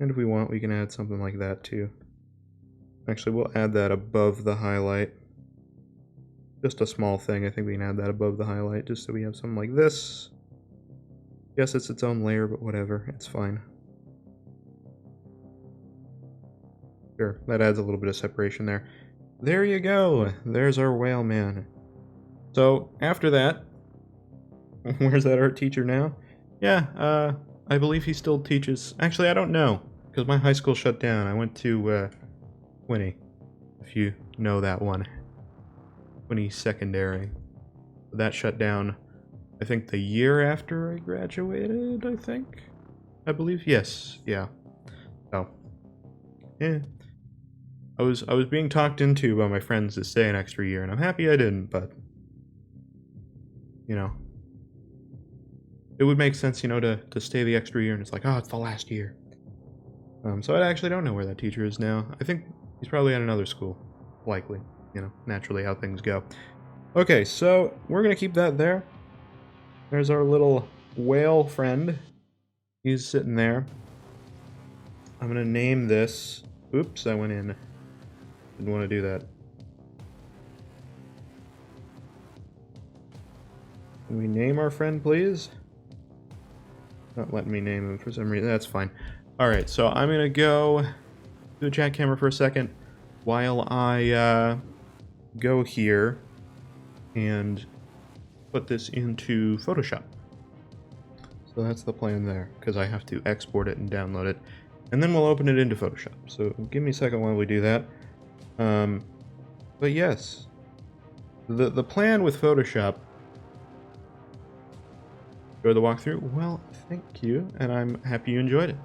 Speaker 1: And if we want, we can add something like that too. Actually, we'll add that above the highlight. Just a small thing, I think we can add that above the highlight, just so we have something like this. Yes, it's its own layer, but whatever, it's fine. Sure, that adds a little bit of separation there. There you go! There's our whale man. So, after that, where's that art teacher now? Yeah, I believe he still teaches. Actually, I don't know, because my high school shut down. I went to, Winnie, if you know that one. Winnie Secondary. That shut down, I think, the year after I graduated, I think? I believe? Yes, yeah. So, yeah. I was being talked into by my friends to stay an extra year, and I'm happy I didn't, but, you know. It would make sense, you know, to stay the extra year, and it's like, oh, it's the last year. So I actually don't know where that teacher is now. I think he's probably at another school. Likely. You know, naturally how things go. Okay, so we're going to keep that there. There's our little whale friend. He's sitting there. I'm going to name this... Oops, I went in. Didn't want to do that. Can we name our friend, please? Not letting me name him for some reason. That's fine. Alright, so I'm going to go to the chat camera for a second while I go here and put this into Photoshop. So that's the plan there, because I have to export it and download it, and then we'll open it into Photoshop. So give me a second while we do that. But yes, the plan with Photoshop... Enjoy the walkthrough? Well, thank you, and I'm happy you enjoyed it.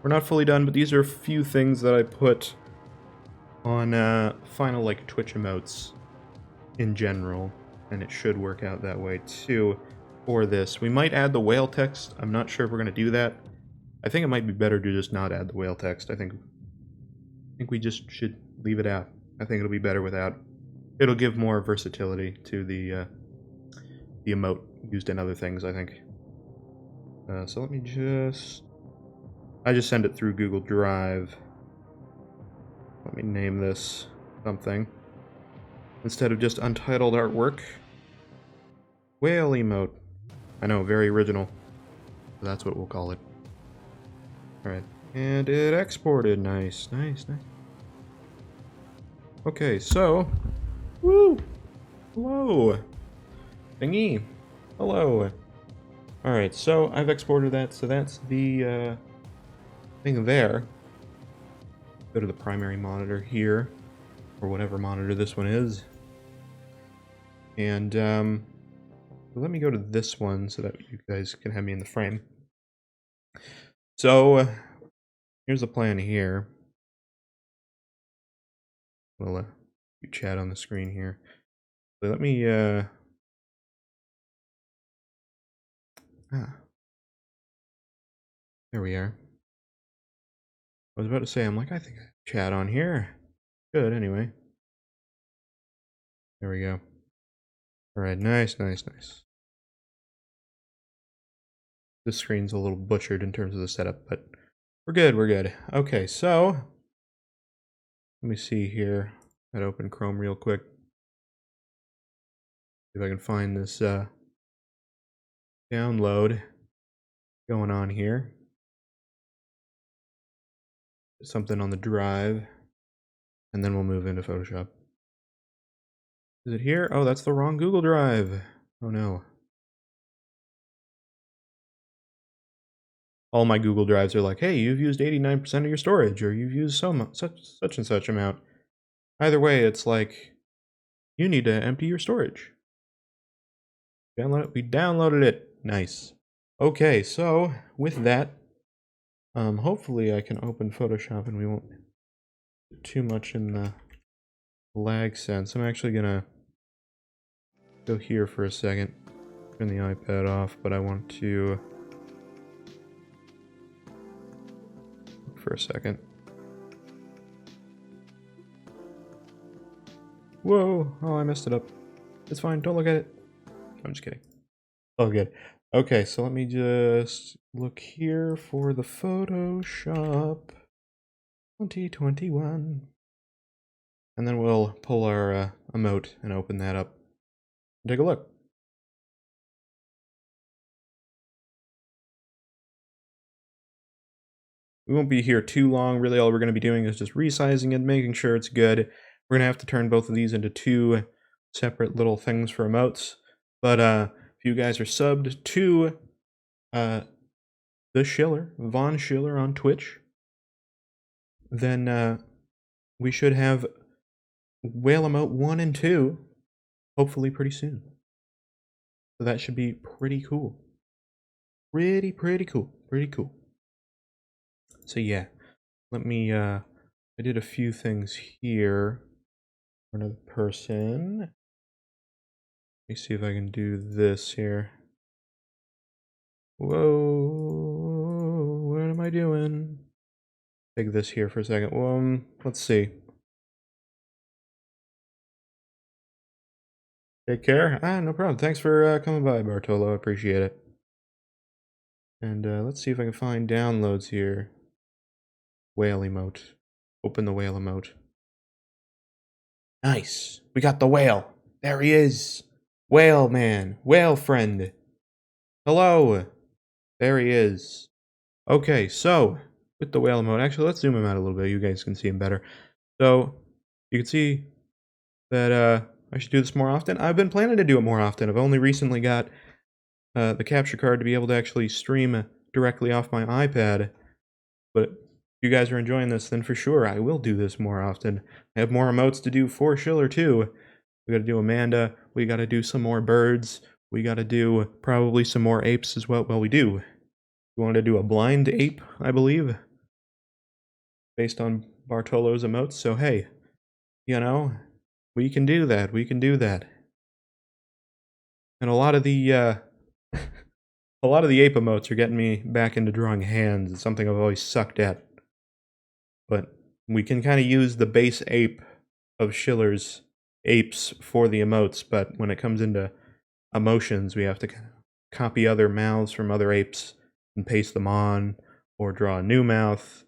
Speaker 1: We're not fully done, but these are a few things that I put on final, like, Twitch emotes in general, and it should work out that way too for this. We might add the whale text. I'm not sure if we're going to do that. I think it might be better to just not add the whale text. I think we just should leave it out. I think it'll be better without. It'll give more versatility to the emote used in other things, I think. So let me just... I just send it through Google Drive. Let me name this something. Instead of just Untitled Artwork. Whale emote. I know, very original. So that's what we'll call it. Alright. And it exported. Nice, nice, nice. Okay, so... Woo! Hello! Thingy! Hello! Alright, so I've exported that, so that's the thing there. Go to the primary monitor here, or whatever monitor this one is. And let me go to this one so that you guys can have me in the frame. So here's the plan here. We'll chat on the screen here. So let me there we are. I was about to say, I'm like, I think I have chat on here. Good, anyway. There we go. All right, nice. This screen's a little butchered in terms of the setup, but we're good. Okay, so let me see here. I'd open Chrome real quick. See if I can find this download going on here. Something on the drive, and then we'll move into Photoshop. Is it here? Oh, that's the wrong Google Drive. Oh no. All my Google Drives are like, hey, you've used 89% of your storage, or you've used such and such amount. Either way, it's like, you need to empty your storage. Download it. We downloaded it. Nice. Okay, so with that, hopefully I can open Photoshop and we won't do too much in the lag sense. I'm actually gonna go here for a second, turn the iPad off, but I want to for a second. Whoa! Oh, I messed it up. It's fine. Don't look at it. I'm just kidding. Oh, good. Okay, so let me just look here for the Photoshop 2021. And then we'll pull our emote and open that up and take a look. We won't be here too long. Really, all we're going to be doing is just resizing it, making sure it's good. We're going to have to turn both of these into two separate little things for emotes. But if you guys are subbed to the Schiller, Von Schiller on Twitch, then we should have Whale Emote 1 and 2 hopefully pretty soon. So that should be pretty cool. Pretty cool. So yeah, let me, I did a few things here for another person. Let me see if I can do this here. Whoa, what am I doing? Take this here for a second. Let's see. Take care. No problem. Thanks for coming by, Bartolo. I appreciate it. And let's see if I can find downloads here. Whale emote. Open the whale emote. Nice. We got the whale. There he is. Whale man. Whale friend. Hello. There he is. Okay, so with the whale emote, actually, let's zoom him out a little bit. You guys can see him better. So you can see that I should do this more often. I've been planning to do it more often. I've only recently got the capture card to be able to actually stream directly off my iPad. But if you guys are enjoying this, then for sure I will do this more often. I have more emotes to do for Schiller too. We gotta do Amanda, we gotta do some more birds, we gotta do probably some more apes as well. Well, we do. We wanted to do a blind ape, I believe, based on Bartolo's emotes, so hey, you know, we can do that, And a lot of the, a lot of the ape emotes are getting me back into drawing hands. It's something I've always sucked at. But we can kind of use the base ape of Schiller's apes for the emotes, but when it comes into emotions, we have to kind of copy other mouths from other apes and paste them on, or draw a new mouth,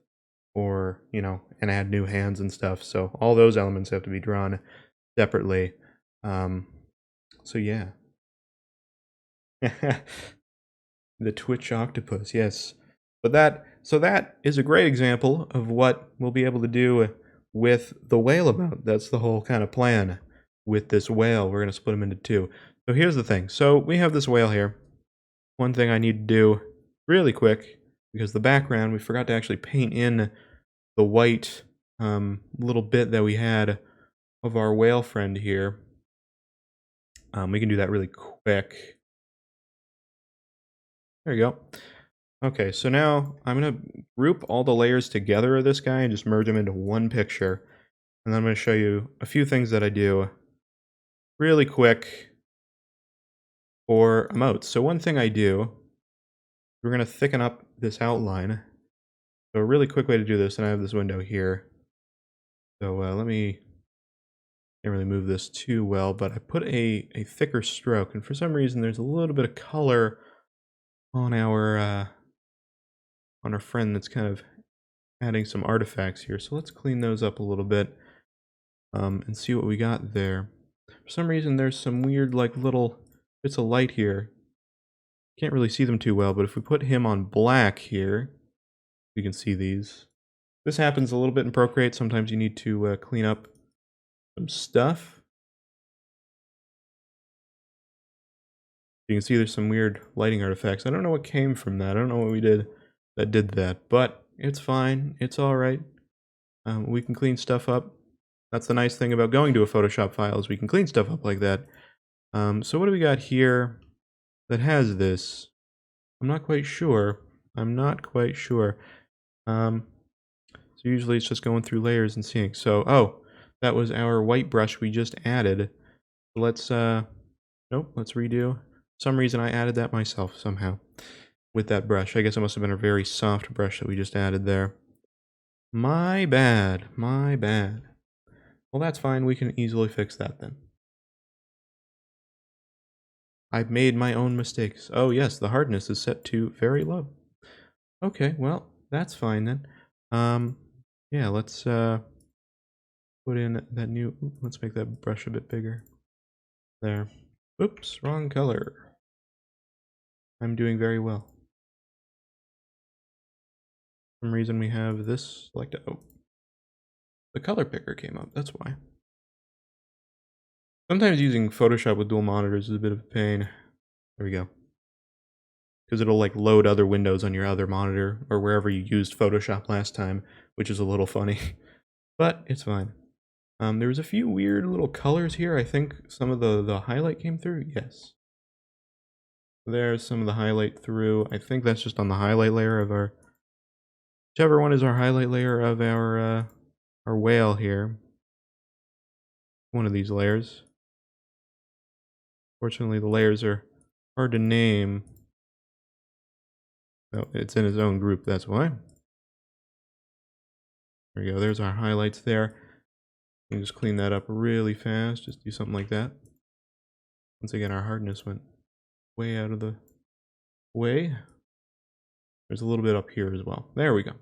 Speaker 1: or, you know, and add new hands and stuff. So all those elements have to be drawn separately. So yeah. The Twitch octopus, yes. But that is a great example of what we'll be able to do with the whale emote. That's the whole kind of plan with this whale. We're going to split them into two. So here's the thing. So we have this whale here. One thing I need to do really quick, because the background, we forgot to actually paint in the white little bit that we had of our whale friend here. We can do that really quick. There you go. Okay, so now I'm going to group all the layers together of this guy and just merge them into one picture. And then I'm going to show you a few things that I do really quick for emotes. So one thing I do, we're going to thicken up this outline. So a really quick way to do this, and I have this window here. So let me, can't really move this too well, but I put a thicker stroke. And for some reason, there's a little bit of color on our friend that's kind of adding some artifacts here. So let's clean those up a little bit and see what we got there. For some reason, there's some weird like little bits of light here. Can't really see them too well, but if we put him on black here, you can see these. This happens a little bit in Procreate. Sometimes you need to clean up some stuff. You can see there's some weird lighting artifacts. I don't know what came from that. I don't know what we did that did that, but it's fine. It's all right. We can clean stuff up. That's the nice thing about going to a Photoshop file is we can clean stuff up like that. So what do we got here that has this? I'm not quite sure. I'm not quite sure. So usually it's just going through layers and seeing. So, oh, that was our white brush we just added. Let's, nope, let's redo. For some reason I added that myself somehow with that brush. I guess it must have been a very soft brush that we just added there. My bad, my bad. Well, that's fine. We can easily fix that then. I've made my own mistakes. Oh yes, the hardness is set to very low. Okay, well, that's fine then. Yeah, let's put in that new, let's make that brush a bit bigger. There. Oops, wrong color. I'm doing very well. For some reason we have this selected. Oh, the color picker came up, that's why. Sometimes using Photoshop with dual monitors is a bit of a pain. There we go. Because it'll like load other windows on your other monitor or wherever you used Photoshop last time, which is a little funny, but it's fine. There was a few weird little colors here. I think some of the highlight came through. Yes. There's some of the highlight through. I think that's just on the highlight layer of our, whichever one is our highlight layer of our whale here. One of these layers. Fortunately, the layers are hard to name. Oh, it's in its own group, that's why. There we go, there's our highlights there. You can just clean that up really fast, just do something like that. Once again, our hardness went way out of the way. There's a little bit up here as well. There we go.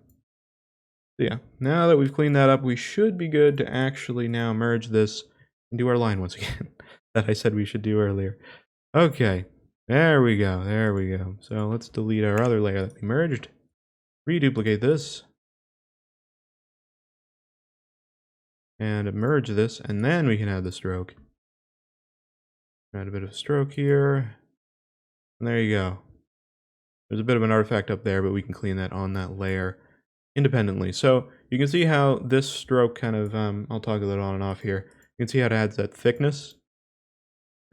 Speaker 1: So yeah, now that we've cleaned that up, we should be good to actually now merge this and do our line once again that I said we should do earlier. Okay, there we go, there we go. So let's delete our other layer that we merged, reduplicate this, and merge this, and then we can add the stroke. Add a bit of stroke here, and there you go. There's a bit of an artifact up there, but we can clean that on that layer independently. So you can see how this stroke kind of, I'll toggle it on and off here. You can see how it adds that thickness.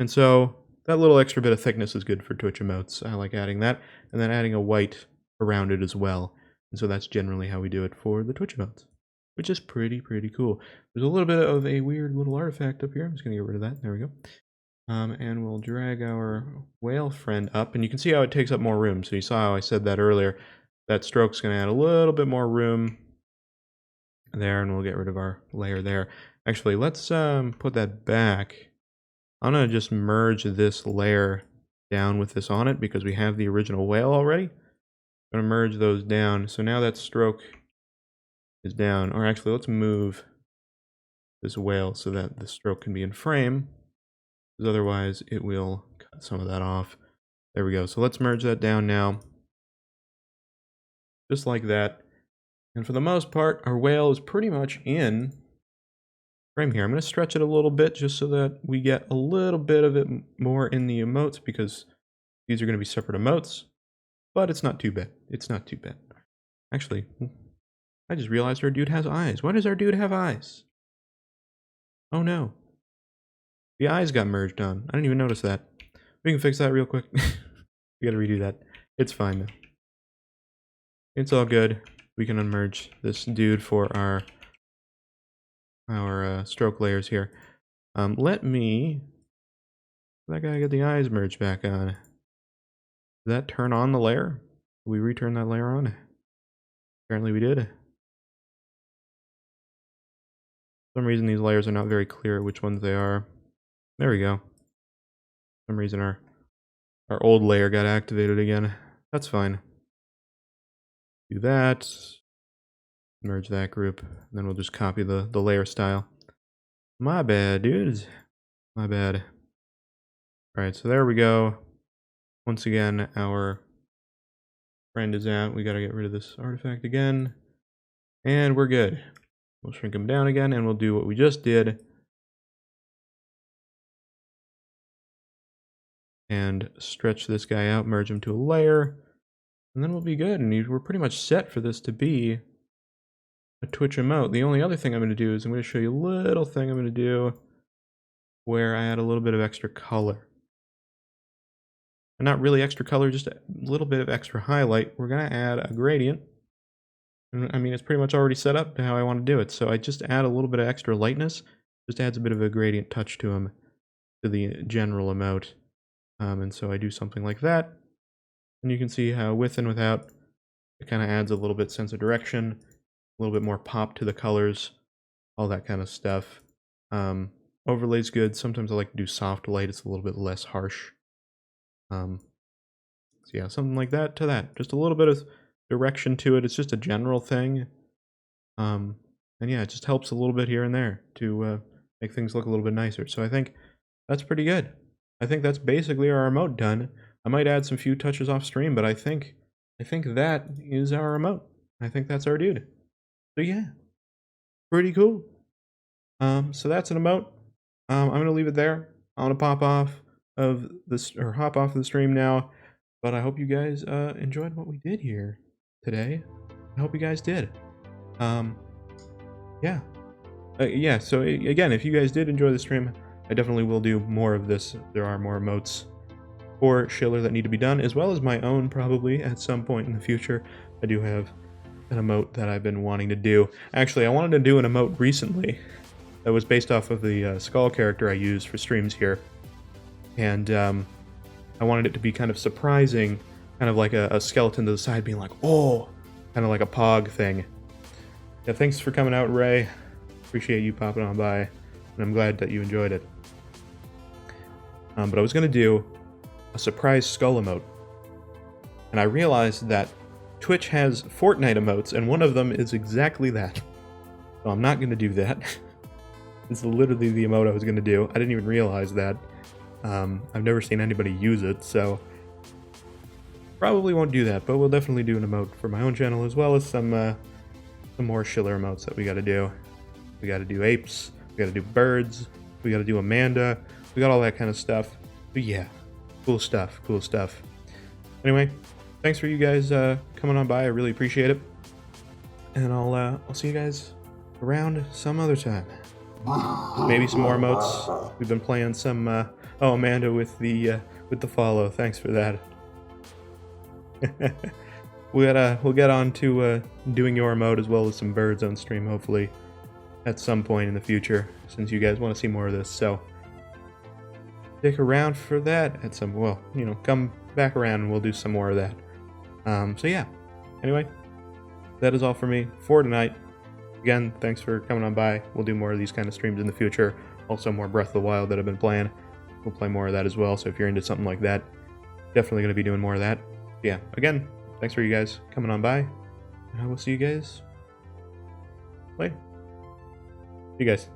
Speaker 1: And so that little extra bit of thickness is good for Twitch emotes. I like adding that, and then adding a white around it as well. And so that's generally how we do it for the Twitch emotes, which is pretty cool. There's a little bit of a weird little artifact up here. I'm just gonna get rid of that. There we go. And we'll drag our whale friend up, and you can see how it takes up more room. So you saw how I said that earlier. That stroke's gonna add a little bit more room there, and we'll get rid of our layer there. Actually, let's put that back. I'm gonna just merge this layer down with this on it because we have the original whale already. I'm gonna merge those down. So now that stroke is down, or actually let's move this whale so that the stroke can be in frame, because otherwise it will cut some of that off. There we go. So let's merge that down now. Just like that. And for the most part, our whale is pretty much in frame here. I'm going to stretch it a little bit just so that we get a little bit of it more in the emotes, because these are going to be separate emotes, but it's not too bad. It's not too bad. Actually, I just realized our dude has eyes. Why does our dude have eyes? Oh no. The eyes got merged on. I didn't even notice that. We can fix that real quick. We gotta redo that. It's fine though. It's all good. We can unmerge this dude for our stroke layers here. Let that guy get the eyes merged back on. Did that turn on the layer? Did we return that layer on? Apparently we did. For some reason these layers are not very clear which ones they are. There we go. For some reason our old layer got activated again. That's fine. Do that. Merge that group. And then we'll just copy the layer style. My bad, dudes. My bad. Alright, so there we go. Once again, our friend is out. We gotta get rid of this artifact again. And we're good. We'll shrink him down again, and we'll do what we just did. And stretch this guy out, merge him to a layer. And then we'll be good. And we're pretty much set for this to be a Twitch emote. The only other thing I'm going to do is I'm going to show you a little thing I'm going to do where I add a little bit of extra color. And not really extra color, just a little bit of extra highlight. We're going to add a gradient. And I mean, it's pretty much already set up to how I want to do it. So I just add a little bit of extra lightness. Just adds a bit of a gradient touch to him, to the general emote. And so I do something like that. And you can see how with and without, it kind of adds a little bit sense of direction, a little bit more pop to the colors, all that kind of stuff. Overlay's good. Sometimes I like to do soft light. It's a little bit less harsh. So yeah, something like that to that. Just a little bit of direction to it. It's just a general thing. And yeah, it just helps a little bit here and there to make things look a little bit nicer. So I think that's pretty good. I think that's basically our emote done. I might add some few touches off stream, but I think that is our emote. I think that's our dude. So yeah, pretty cool. So that's an emote. I'm gonna leave it there. I'm gonna pop off of this, or hop off the stream now. But I hope you guys enjoyed what we did here today. I hope you guys did. Yeah. Yeah. So again, if you guys did enjoy the stream, I definitely will do more of this. There are more emotes for Schiller that need to be done, as well as my own probably at some point in the future. I do have an emote that I've been wanting to do. Actually, I wanted to do an emote recently that was based off of the skull character I use for streams here. And I wanted it to be kind of surprising, kind of like a skeleton to the side being like, oh, kind of like a pog thing. Yeah, thanks for coming out, Ray. Appreciate you popping on by, and I'm glad that you enjoyed it. But I was going to do a surprise skull emote. And I realized that Twitch has Fortnite emotes, and one of them is exactly that. So I'm not going to do that. It's literally the emote I was going to do. I didn't even realize that. I've never seen anybody use it, so probably won't do that, but we'll definitely do an emote for my own channel, as well as some more Schiller emotes that we got to do. We got to do apes, we got to do birds, we got to do Amanda, we got all that kind of stuff. But yeah, cool stuff, cool stuff. Anyway, thanks for you guys coming on by. I really appreciate it, and I'll see you guys around some other time. Maybe some more emotes. We've been playing some. Oh, Amanda with the follow. Thanks for that. We'll get on to doing your emote as well as some birds on stream, hopefully at some point in the future, since you guys want to see more of this. So stick around for that at some. Well, you know, come back around and we'll do some more of that. So yeah. Anyway, that is all for me for tonight. Again, thanks for coming on by. We'll do more of these kind of streams in the future. Also more Breath of the Wild that I've been playing. We'll play more of that as well, so if you're into something like that, definitely going to be doing more of that. Yeah, again, thanks for you guys coming on by, and I will see you guys later. See you guys.